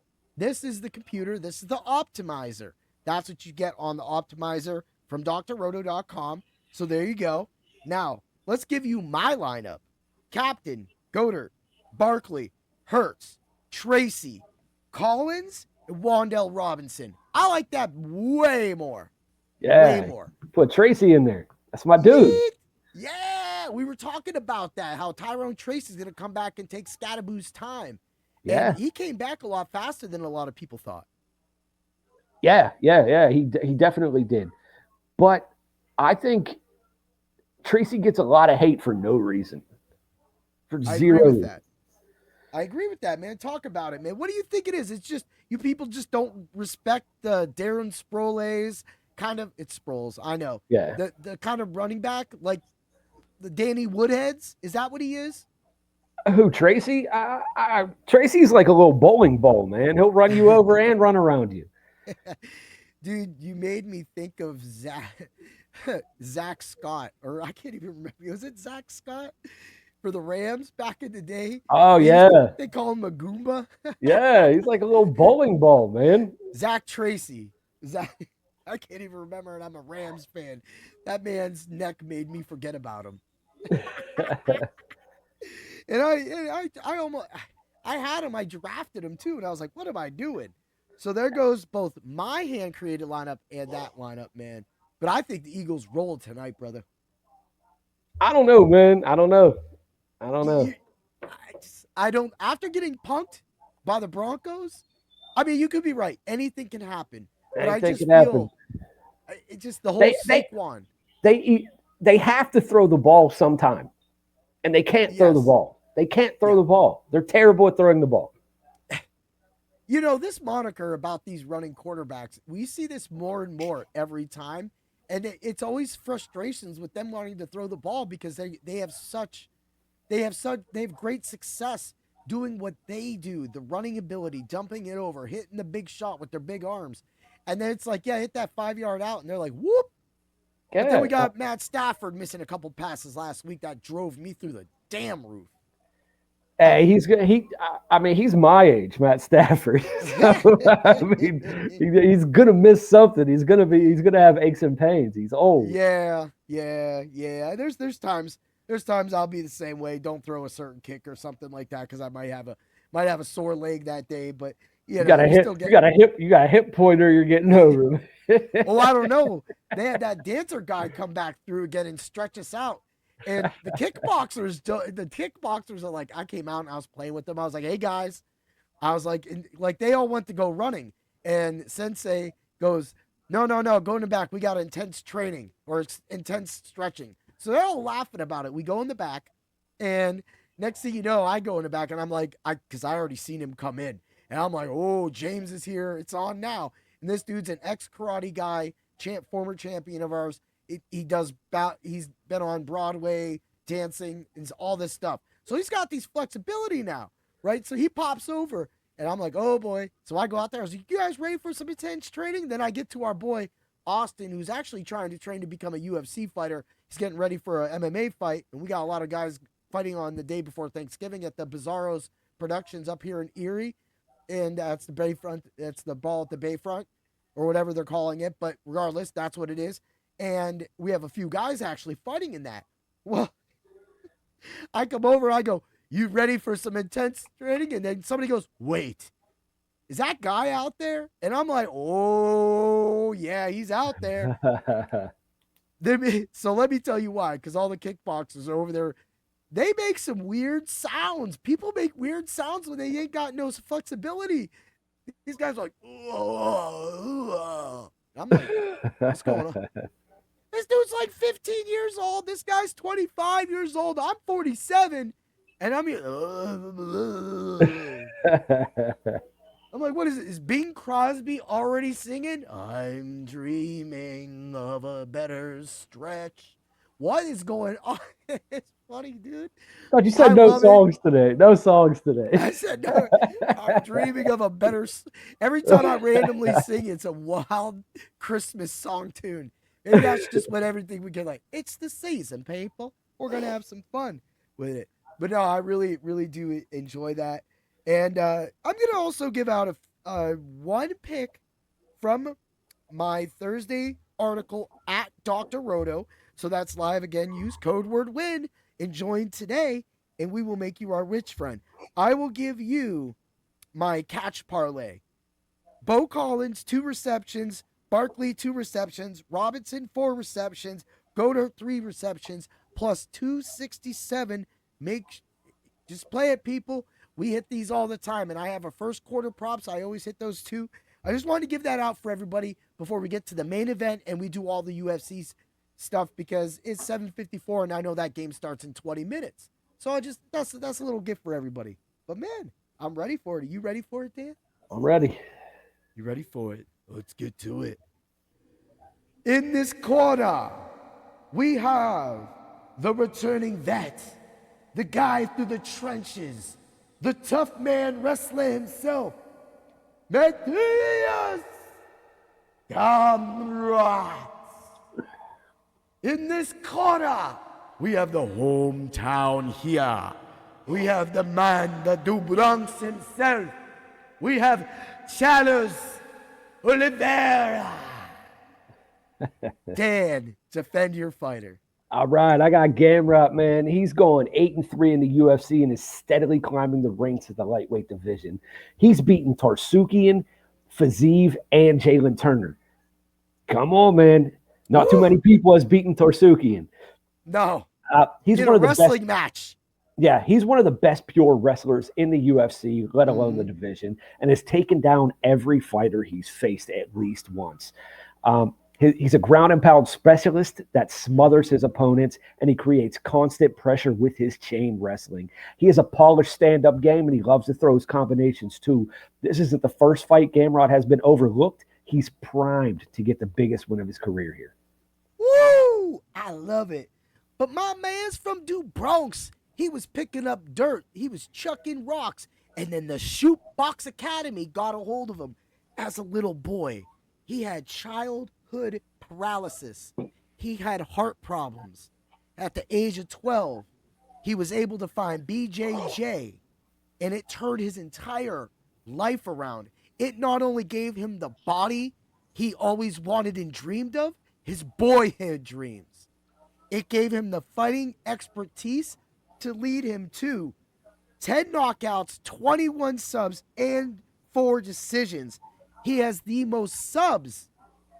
Speaker 3: computer. This is the optimizer. That's what you get on the optimizer from drroto.com. So there you go. Now, let's give you my lineup. Captain, Goddard, Barkley, Hurts, Tracy, Collins, and Wan'Dale Robinson. I like that way more.
Speaker 4: Yeah.
Speaker 3: Way more.
Speaker 4: Put Tracy in there. That's my dude.
Speaker 3: Yeah. We were talking about that, how Tyrone Tracy's going to come back and take Scadaboo's time.
Speaker 4: Yeah.
Speaker 3: And he came back a lot faster than a lot of people thought.
Speaker 4: Yeah. He definitely did. But I think Tracy gets a lot of hate for no reason. For zero reason.
Speaker 3: I agree with that, man. Talk about it, man. What do you think it is? It's just you people just don't respect the Darren Sproles kind of. It's Sproles, I know.
Speaker 4: Yeah.
Speaker 3: The kind of running back like the Danny Woodheads. Is that what he is?
Speaker 4: Who, Tracy? Tracy's like a little bowling ball, man. He'll run you over and run around you.
Speaker 3: Dude, you made me think of Zach Scott, or I can't even remember. Was it Zach Scott for the Rams back in the day?
Speaker 4: Oh, yeah.
Speaker 3: They call him a Goomba.
Speaker 4: Yeah, he's like a little bowling ball, man.
Speaker 3: Zach Tracy. I can't even remember, and I'm a Rams fan. That man's neck made me forget about him. And I had him. I drafted him too, and I was like, "What am I doing?" So there goes both my hand-created lineup and that lineup, man. But I think the Eagles roll tonight, brother.
Speaker 4: I don't know, man. I don't know.
Speaker 3: I don't. After getting punked by the Broncos, I mean, you could be right. Anything can happen. But I just feel it's just the whole Saquon.
Speaker 4: they have to throw the ball sometime, and they can't throw the
Speaker 3: Yes.
Speaker 4: ball. They can't throw the ball. They're terrible at throwing the ball.
Speaker 3: You know, this moniker about these running quarterbacks, we see this more and more every time. And it's always frustrations with them wanting to throw the ball because they have great success doing what they do, the running ability, dumping it over, hitting the big shot with their big arms. And then it's like, yeah, hit that 5-yard out. And they're like, whoop.
Speaker 4: Yeah.
Speaker 3: But then we got Matt Stafford missing a couple passes last week that drove me through the damn roof.
Speaker 4: Hey, he's my age, Matt Stafford. So, I mean, he's gonna miss something. He's gonna have aches and pains. He's old.
Speaker 3: Yeah. There's times I'll be the same way. Don't throw a certain kick or something like that because I might have a sore leg that day. But you got a
Speaker 4: hip pointer. You're getting over.
Speaker 3: Oh, I don't know. They had that dancer guy come back through again and stretch us out. And the kickboxers are like, I came out and I was playing with them. I was like, hey guys, I was like they all went to go running, and Sensei goes, no, go in the back. We got intense training or intense stretching. So they're all laughing about it. We go in the back, and next thing you know, I go in the back, and I'm like, because I already seen him come in, and I'm like, oh, James is here. It's on now. And this dude's an ex-karate guy, former champion of ours. He's been on Broadway, dancing, and all this stuff. So he's got these flexibility now, right? So he pops over, and I'm like, oh boy. So I go out there. I was like, you guys ready for some intense training? Then I get to our boy, Austin, who's actually trying to train to become a UFC fighter. He's getting ready for an MMA fight, and we got a lot of guys fighting on the day before Thanksgiving at the Bizarros Productions up here in Erie. And that's the Bayfront. That's the Ball at the Bayfront, or whatever they're calling it. But regardless, that's what it is. And we have a few guys actually fighting in that. Well, I come over, I go, you ready for some intense training? And then somebody goes, wait, is that guy out there? And I'm like, oh, yeah, he's out there. So let me tell you why, because all the kickboxers are over there. They make some weird sounds. People make weird sounds when they ain't got no flexibility. These guys are like, I'm like, what's going on? This dude's like 15 years old. This guy's 25 years old. I'm 47. And I'm here. I'm like, what is it? Is Bing Crosby already singing? I'm dreaming of a better stretch. What is going on? It's funny, dude.
Speaker 4: Thought you said no songs today. No songs today.
Speaker 3: I said, no, I'm dreaming of a better. Every time I randomly sing, it's a wild Christmas song tune. And that's just what everything we get like. It's the season, people. We're going to have some fun with it. But no, I really, really do enjoy that. And I'm going to also give out one pick from my Thursday article at Dr. Roto. So that's live again. Use code word WIN and join today, and we will make you our rich friend. I will give you my catch parlay. Bo Collins, 2 receptions. Barkley, 2 receptions. Robinson, 4 receptions. Goddard, 3 receptions. Plus 267. Just play it, people. We hit these all the time, and I have a first quarter props. I always hit those too. I just wanted to give that out for everybody before we get to the main event and we do all the UFC stuff because it's 7:54, and I know that game starts in 20 minutes. So that's a little gift for everybody. But man, I'm ready for it. Are you ready for it, Dan?
Speaker 4: I'm ready.
Speaker 3: You ready for it? Let's get to it. In this corner, we have the returning vet, the guy through the trenches, the tough man wrestler himself, Matthias Gamrot. In this corner, we have the hometown here. We have the man, the Du Bronx himself. We have Charles Oliveira. Dan, defend your fighter.
Speaker 4: All right, I got Gamrot, man. He's going 8-3 in the UFC and is steadily climbing the ranks of the lightweight division. He's beaten Tarsukian, Fazeev, and Jalen Turner. Come on, man. Not too many people has beaten Tarsukian.
Speaker 3: No.
Speaker 4: He's
Speaker 3: in
Speaker 4: one
Speaker 3: a
Speaker 4: of the
Speaker 3: wrestling
Speaker 4: best,
Speaker 3: match.
Speaker 4: Yeah, he's one of the best pure wrestlers in the UFC, let alone the division, and has taken down every fighter he's faced at least once. He's a ground and pound specialist that smothers his opponents, and he creates constant pressure with his chain wrestling. He has a polished stand-up game, and he loves to throw his combinations too. This isn't the first fight Gamrot has been overlooked. He's primed to get the biggest win of his career here.
Speaker 3: Woo! I love it. But my man's from New Bronx. He was picking up dirt. He was chucking rocks. And then the Shoot Box Academy got a hold of him as a little boy. He had childhood paralysis. He had heart problems. At the age of 12, he was able to find BJJ, and it turned his entire life around. It not only gave him the body he always wanted and dreamed of, his boyhood dreams. It gave him the fighting expertise to lead him to 10 knockouts, 21 subs, and 4 decisions. He has the most subs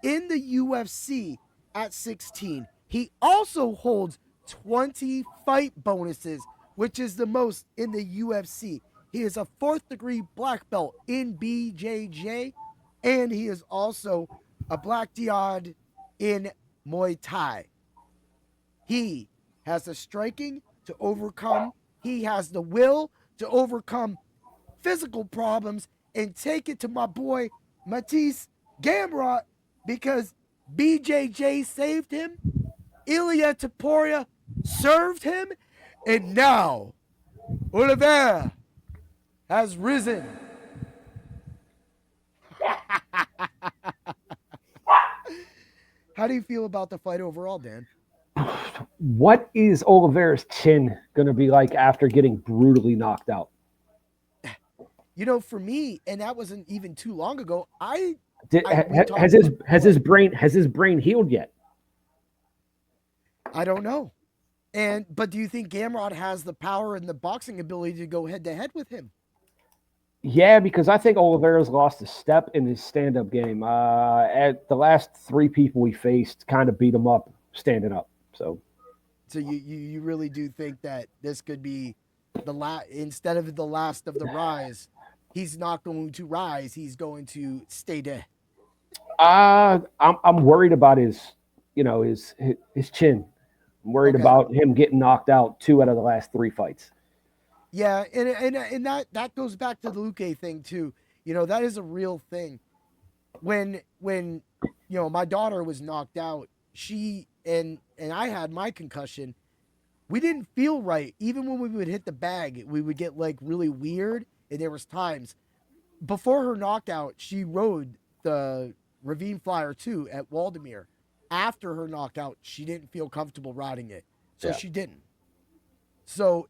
Speaker 3: in the UFC at 16. He also holds 20 fight bonuses, which is the most in the UFC. He is a 4th degree black belt in BJJ, and he is also a black diod in Muay Thai. He has the striking to overcome. He has the will to overcome physical problems and take it to my boy Matisse Gamrot, because BJJ saved him, Ilia Topuria served him, and now Oliveira has risen. How do you feel about the fight overall, Dan?
Speaker 4: What is Oliveira's chin going to be like after getting brutally knocked out?
Speaker 3: You know, for me, and that wasn't even too long ago,
Speaker 4: Has his brain healed yet?
Speaker 3: I don't know. But do you think Gamrot has the power and the boxing ability to go head to head with him?
Speaker 4: Yeah, because I think Oliveira's lost a step in his stand-up game. At the last 3 people he faced kind of beat him up standing up. So
Speaker 3: you really do think that this could be instead of the last of the rise, he's not going to rise, he's going to stay dead?
Speaker 4: I'm worried about his chin. I'm worried about him getting knocked out 2 out of the last 3 fights.
Speaker 3: Yeah, and that goes back to the Luque thing too. You know, that is a real thing. When my daughter was knocked out, she and I had my concussion. We didn't feel right. Even when we would hit the bag, we would get like really weird. And there was times before her knockout, she rode the Ravine Flyer 2 at Waldemere. After her knockout, she didn't feel comfortable riding it. So she didn't. So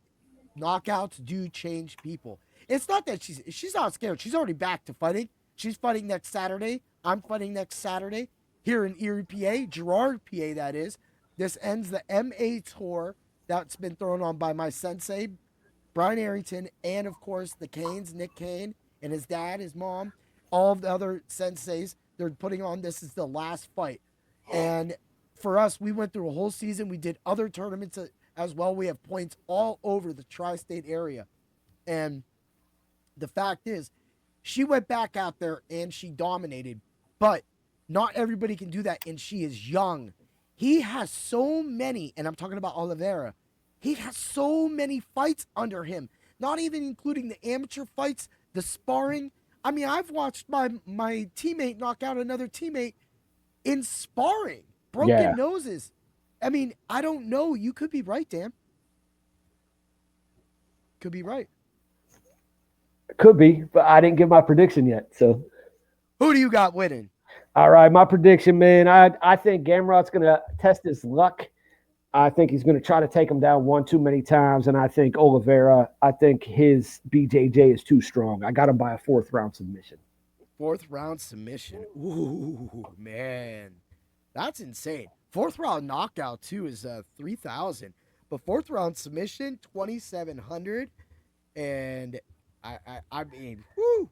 Speaker 3: knockouts do change people. It's not that she's not scared. She's already back to fighting. She's fighting next Saturday. I'm fighting next Saturday here in Erie, PA, Girard, PA, that is. This ends the MA tour that's been thrown on by my sensei, Brian Arrington, and, of course, the Canes, Nick Kane, and his dad, his mom, all of the other senseis. They're putting on this is the last fight. And for us, we went through a whole season. We did other tournaments as well. We have points all over the tri-state area. And the fact is, she went back out there and she dominated. But not everybody can do that, and she is young. He has so many, and I'm talking about Oliveira, he has so many fights under him, not even including the amateur fights, the sparring. I mean, I've watched my teammate knock out another teammate in sparring, broken noses. I mean, I don't know. You could be right, Dan. Could be right.
Speaker 4: Could be, but I didn't give my prediction yet. So,
Speaker 3: who do you got winning?
Speaker 4: All right, my prediction, man. I think Gamrot's going to test his luck. I think he's going to try to take him down one too many times, and I think Oliveira, I think his BJJ is too strong. I got him by a 4th round submission.
Speaker 3: 4th round submission. Ooh, man. That's insane. 4th round knockout, too, is 3,000. But 4th round submission, 2,700. And I mean, whoo.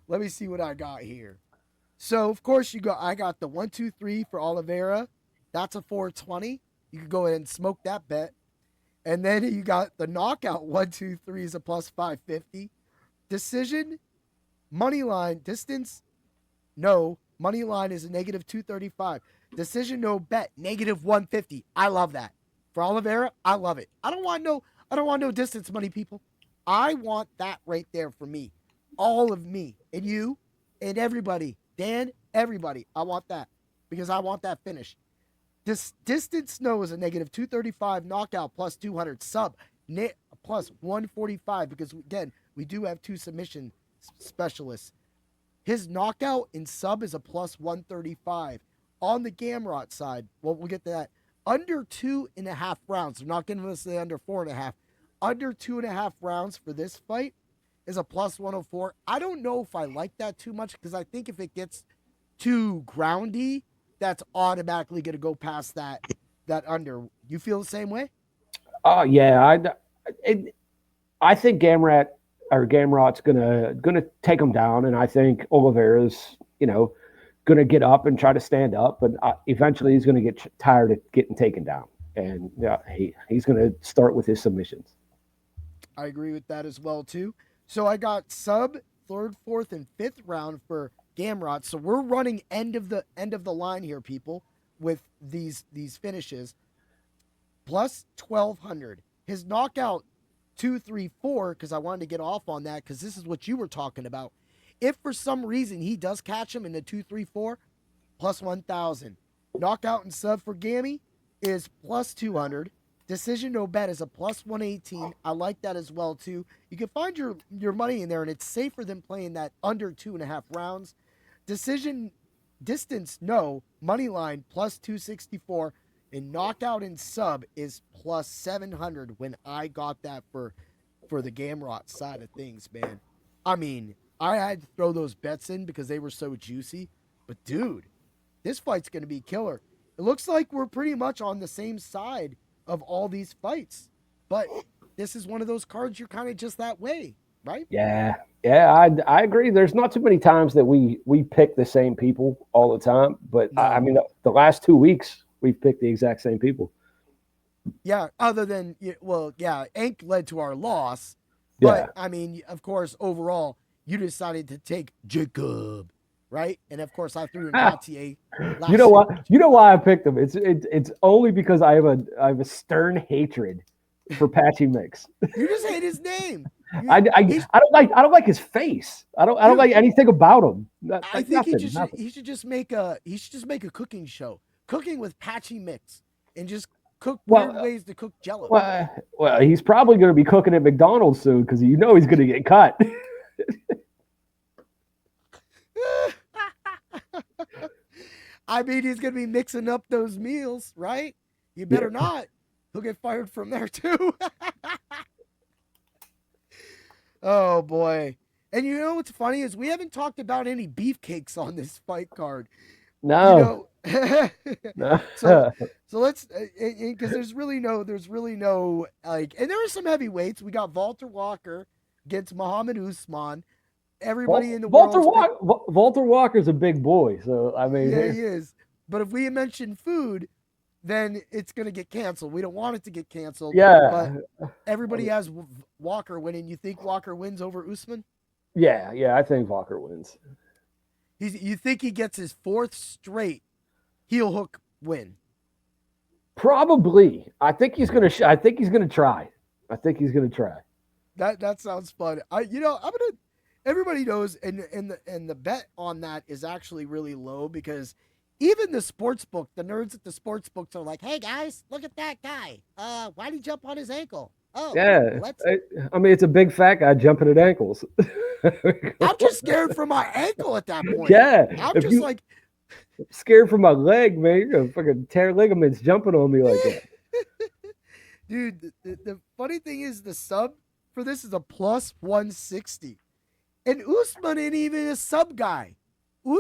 Speaker 3: Let me see what I got here. So, of course, I got the 1, 2, 3 for Oliveira. That's a 420. You could go ahead and smoke that bet. And then you got the knockout 1, 2, 3 is a plus 550. Decision, money line, distance, no. Money line is a negative 235. Decision no bet, -150. I love that. For Oliveira, I love it. I don't want no distance money, people. I want that right there for me. All of me and you and everybody. Dan, everybody. I want that because I want that finish. This distance no is a -235, knockout plus 200, sub plus 145 because again, we do have 2 submission specialists. His knockout in sub is a plus 135. On the Gamrot side, well, we'll get to that. Under 2.5 rounds. They're not giving us the under 4.5. Under 2.5 rounds for this fight is a plus 104. I don't know if I like that too much because I think if it gets too groundy, that's automatically going to go past that under. You feel the same way?
Speaker 4: Oh yeah, I think Gamrot's gonna take him down, and I think Oliveira's gonna get up and try to stand up, but eventually he's gonna get tired of getting taken down, and he's gonna start with his submissions.
Speaker 3: I agree with that as well too. So I got sub, 3rd, 4th, and 5th round for Gamrot. So we're running end of the line here, people, with these finishes. Plus 1,200. His knockout 2, 3, 4, because I wanted to get off on that because this is what you were talking about. If for some reason he does catch him in the 2, 3, 4, plus 1,000. Knockout and sub for Gammy is plus 200. Decision no bet is a plus 118. I like that as well too. You can find your money in there, and it's safer than playing that under 2.5 rounds. Decision distance no, money line plus 264, and knockout and sub is plus 700. When I got that for the Gamrot side of things, man. I mean, I had to throw those bets in because they were so juicy. But dude, this fight's gonna be killer. It looks like we're pretty much on the same side of all these fights, but this is one of those cards you're kind of just that way, right?
Speaker 4: Yeah, I agree. There's not too many times that we pick the same people all the time, but
Speaker 3: No.
Speaker 4: I mean, the last 2 weeks we've picked the exact same people.
Speaker 3: Yeah, other than, well, yeah, Ank led to our loss, but I mean, of course, overall, you decided to take Jacob, right? And of course, I threw in Gautier.
Speaker 4: You know what? You know why I picked him? It's only because I have a stern hatred for Patchy Mix.
Speaker 3: You just hate his name.
Speaker 4: I don't like his face. I don't like anything about him.
Speaker 3: I think he should just make a cooking show, cooking with Patchy Mix, and just cook weird ways to cook Jello.
Speaker 4: Well, he's probably going to be cooking at McDonald's soon because he's going to get cut.
Speaker 3: I mean, he's going to be mixing up those meals, right? You better not. He'll get fired from there, too. Oh, boy. And you know what's funny is we haven't talked about any beefcakes on this fight card.
Speaker 4: No.
Speaker 3: No. So let's, because there's really no, like, and there are some heavyweights. We got Walter Walker against Muhammad Usman. Everybody in the world.
Speaker 4: Walter Walker's a big boy, so I mean,
Speaker 3: yeah, he is. But if we mention food, then it's going to get canceled. We don't want it to get canceled.
Speaker 4: Yeah.
Speaker 3: But everybody has Walker winning. You think Walker wins over Usman?
Speaker 4: Yeah, I think Walker wins.
Speaker 3: You think he gets his 4th straight heel hook win?
Speaker 4: Probably. I think he's gonna try. I think he's gonna try.
Speaker 3: That sounds fun. Everybody knows, and the bet on that is actually really low because even the sports book, the nerds at the sports books are like, "Hey guys, look at that guy. Why did he jump on his ankle?" Oh,
Speaker 4: yeah. I mean, it's a big fat guy jumping at ankles.
Speaker 3: I'm just scared for my ankle at that point.
Speaker 4: Yeah,
Speaker 3: I'm just like
Speaker 4: scared for my leg, man. You're gonna fucking tear ligaments jumping on me like that.
Speaker 3: Dude, the funny thing is the sub for this is a plus 160. And Usman ain't even a sub guy. They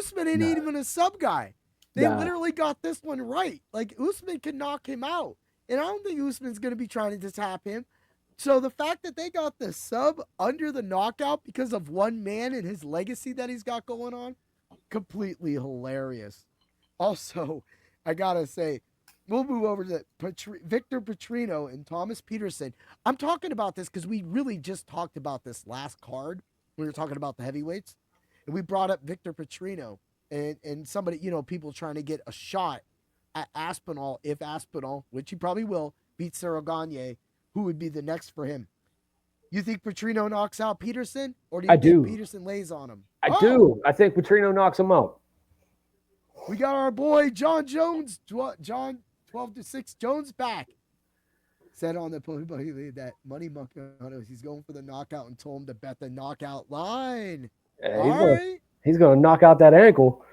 Speaker 3: literally got this one right. Like, Usman can knock him out. And I don't think Usman's going to be trying to tap him. So the fact that they got the sub under the knockout because of one man and his legacy that he's got going on, completely hilarious. Also, I got to say, we'll move over to Victor Petrino and Thomas Peterson. I'm talking about this because we really just talked about this last card. We were talking about the heavyweights. And we brought up Victor Petrino and somebody, people trying to get a shot Aspinall, if Aspinall, which he probably will, beats Cyril Gagne, who would be the next for him? You think Petrino knocks out Peterson, or do you think Peterson lays on him?
Speaker 4: I do. I think Petrino knocks him out.
Speaker 3: We got our boy John Jones, John 12-6 Jones back. Said on the podium that Money Monkey, he's going for the knockout and told him to bet the knockout line.
Speaker 4: He's going to knock out that ankle.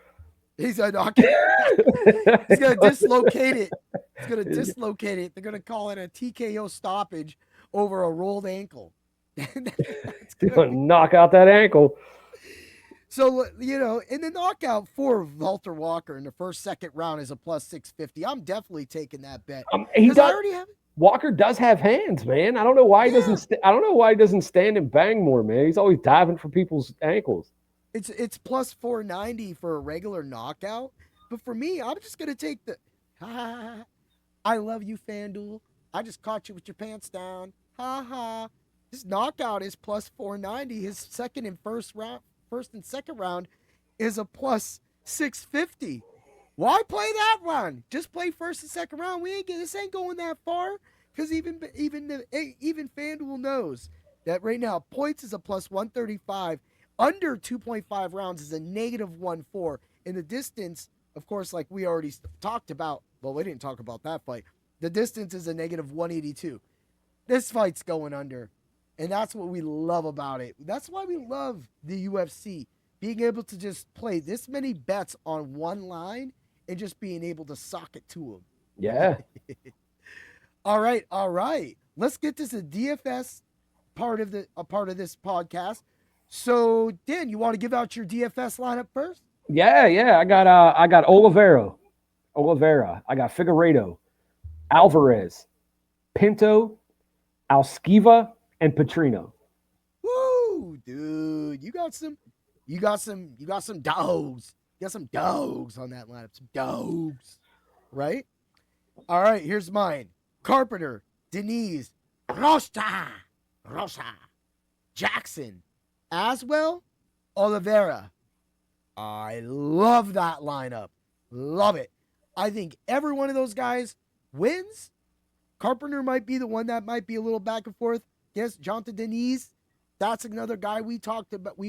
Speaker 3: He's going to knock it. He's going to dislocate it. He's going to dislocate it. They're going to call it a TKO stoppage over a rolled ankle.
Speaker 4: He's going to knock out that ankle.
Speaker 3: So, in the knockout for Walter Walker in the second round is a plus 650. I'm definitely taking that bet.
Speaker 4: I already have it. Walker does have hands, man. I don't know why he doesn't. I don't know why he doesn't stand and bang more, man. He's always diving for people's ankles.
Speaker 3: It's plus 490 for a regular knockout, but for me, I'm just gonna take the. I love you, FanDuel. I just caught you with your pants down. Ha ha. This knockout is plus 490. His second and second round is a plus 650. Why play that one? Just play first and second round. This ain't going that far, because even FanDuel knows that right now points is a plus 135. Under 2.5 rounds is a negative 1.4. In the distance, of course, like we already talked about. Well, we didn't talk about that fight. The distance is a negative 182. This fight's going under, and that's what we love about it. That's why we love the UFC, being able to just play this many bets on one line and just being able to sock it to them.
Speaker 4: Yeah.
Speaker 3: All right. Let's get to the DFS part of this podcast. So, Dan, you want to give out your DFS lineup first?
Speaker 4: Yeah. I got Oliveira. I got Figueiredo, Alvarez, Pinto, Alskiva, and Petrino.
Speaker 3: Woo, dude! You got some dogs. You got some dogs on that lineup. Some dogs, right? All right. Here's mine: Carpenter, Denise, Rosa, Jackson, Aswell, Oliveira. I love that lineup. Love it. I think every one of those guys wins. Carpenter might be the one that might be a little back and forth. Yes, Jonathan Denise. That's another guy we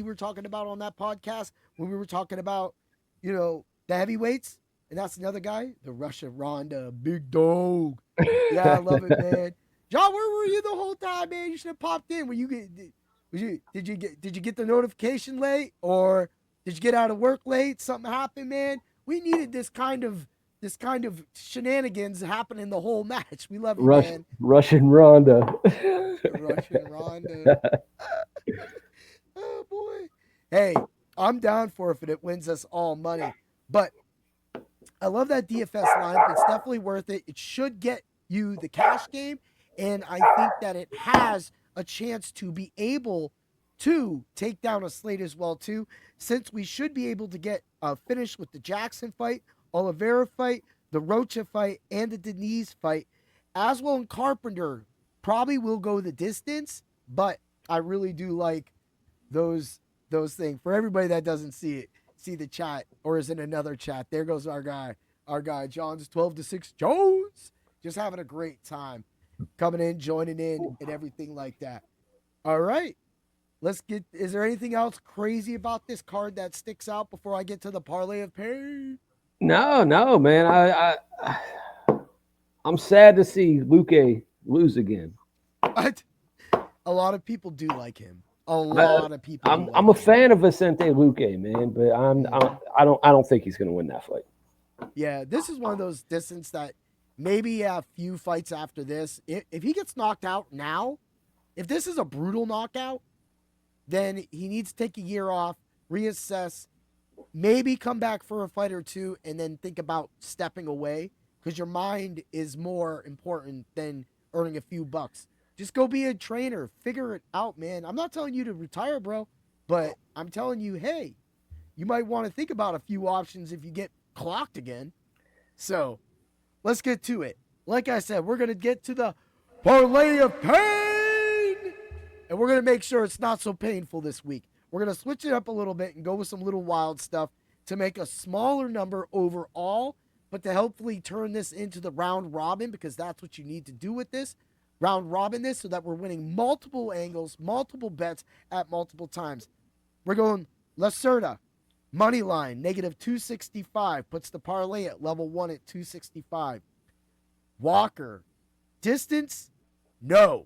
Speaker 3: were talking about on that podcast when we were talking about, the heavyweights. And that's another guy, the Russia Ronda, big dog. Yeah, I love it, man. John, where were you the whole time, man? You should have popped in. Did you get the notification late, or did you get out of work late? Something happened, man. We needed this kind of shenanigans happening the whole match. We love you, man.
Speaker 4: Russian Ronda.
Speaker 3: Russian Ronda. Oh boy. Hey, I'm down for if it wins us all money. But I love that DFS lineup. It's definitely worth it. It should get you the cash game, and I think that it has a chance to be able to take down a slate as well too, since we should be able to get a finish with the Jackson fight, Oliveira fight, the Rocha fight, and the Denise fight. Aswell and Carpenter probably will go the distance, but I really do like those things. For everybody that doesn't see the chat or is in another chat, there goes our guy John's 12-6 Jones, just having a great time coming in, joining in, and everything like that. All right. Is there anything else crazy about this card that sticks out before I get to the parlay of pain?
Speaker 4: No, man. I'm sad to see Luque lose again.
Speaker 3: What? A lot of people do like him. A lot of people.
Speaker 4: I'm a fan of Vicente Luque, man, but I don't think he's going to win that fight.
Speaker 3: Yeah, this is one of those distance that maybe a few fights after this, if he gets knocked out now, if this is a brutal knockout, then he needs to take a year off, reassess, maybe come back for a fight or two, and then think about stepping away, because your mind is more important than earning a few bucks. Just go be a trainer. Figure it out, man. I'm not telling you to retire, bro, but I'm telling you, hey, you might want to think about a few options if you get clocked again. So let's get to it. Like I said, we're going to get to the parlay of pain, and we're going to make sure it's not so painful this week. We're going to switch it up a little bit and go with some little wild stuff to make a smaller number overall, but to hopefully turn this into the round robin, because that's what you need to do with this. Round robin this so that we're winning multiple angles, multiple bets at multiple times. We're going Lacerda, money line, negative 265, puts the parlay at level 1 at 265. Walker, distance, no.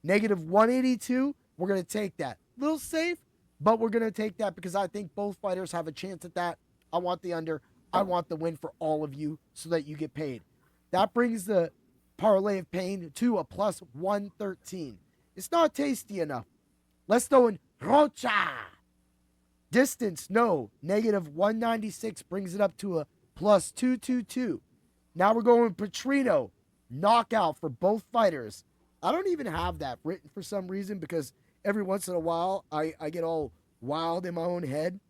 Speaker 3: Negative 182, we're going to take that. Little safe, but we're going to take that because I think both fighters have a chance at that. I want the under. I want the win for all of you so that you get paid. That brings the parlay of pain to a plus 113. It's not tasty enough. Let's throw in Rocha. Distance, no. Negative 196 brings it up to a plus 222. Now we're going Petrino. Knockout for both fighters. I don't even have that written for some reason because every once in a while I get all wild in my own head.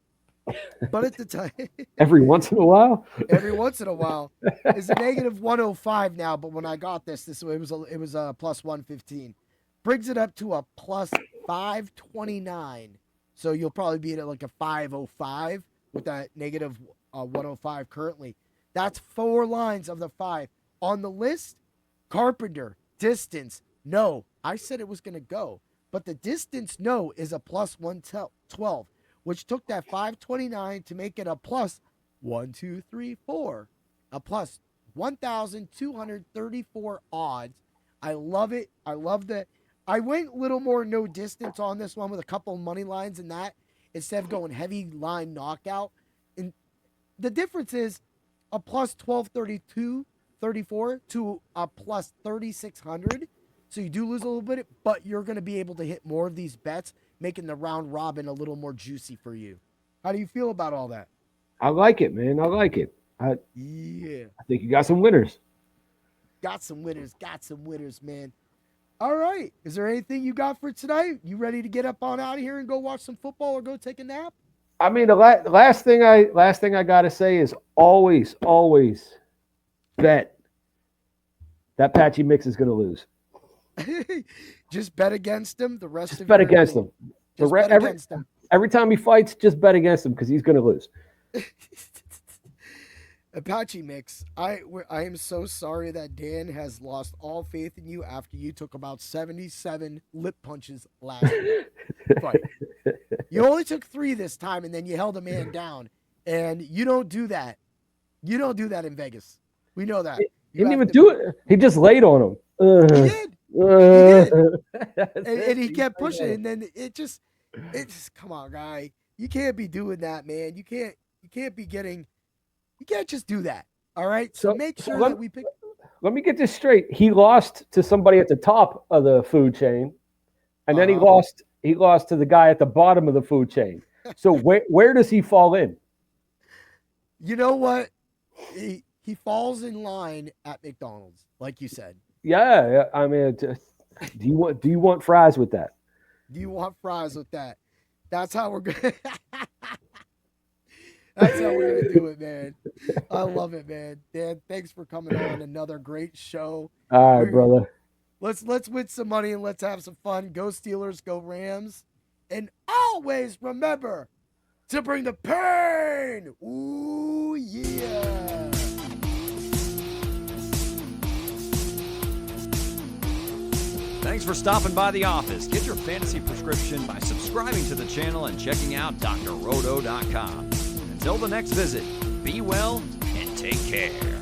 Speaker 3: But at the time,
Speaker 4: every once in a while,
Speaker 3: it's a negative 105 now. But when I got this it was a plus 115, brings it up to a plus 529. So you'll probably be at like a 505 with that negative 105 currently. That's 4 lines of the 5 on the list. Carpenter, distance, no. I said it was going to go, but the distance, no, is a plus 112. Which took that 529 to make it a plus 1,234, a plus 1,234 odds. I love it. I love that. I went a little more no distance on this one with a couple of money lines and that instead of going heavy line knockout. And the difference is a plus 1,234 to a plus 3,600. So you do lose a little bit, but you're going to be able to hit more of these bets, making the round robin a little more juicy for you. How do you feel about all that?
Speaker 4: I like it, man. I like it. I think you got some winners.
Speaker 3: Got some winners, man. All right. Is there anything you got for tonight? You ready to get up on out of here and go watch some football or go take a nap?
Speaker 4: I mean, the last thing I got to say is always bet that Patchy Mix is going to lose.
Speaker 3: Just bet against him. The rest
Speaker 4: just
Speaker 3: of
Speaker 4: bet against him.
Speaker 3: Against him.
Speaker 4: Every time he fights, just bet against him because he's going to lose.
Speaker 3: Apache Mix, I am so sorry that Dan has lost all faith in you after you took about 77 lip punches last fight. You only took 3 this time, and then you held a man down. And you don't do that. You don't do that in Vegas. We know that.
Speaker 4: He didn't even do it. He just laid on him.
Speaker 3: He did. And he kept pushing, and then it just come on, guy. You can't be doing that, man. You can't just do that. All right. So make sure that we pick.
Speaker 4: Let me get this straight. He lost to somebody at the top of the food chain, and then he lost to the guy at the bottom of the food chain. So where does he fall in?
Speaker 3: You know what? He falls in line at McDonald's, like you said.
Speaker 4: Yeah, I mean, do you want fries with that?
Speaker 3: Do you want fries with that? That's how we're gonna. That's how we're gonna do it, man. I love it, man. Dan, thanks for coming on. Another great show.
Speaker 4: All right, brother.
Speaker 3: Let's win some money and let's have some fun. Go Steelers, go Rams, and always remember to bring the pain. Ooh yeah.
Speaker 1: Thanks for stopping by the office. Get your fantasy prescription by subscribing to the channel and checking out drroto.com. Until the next visit, be well and take care.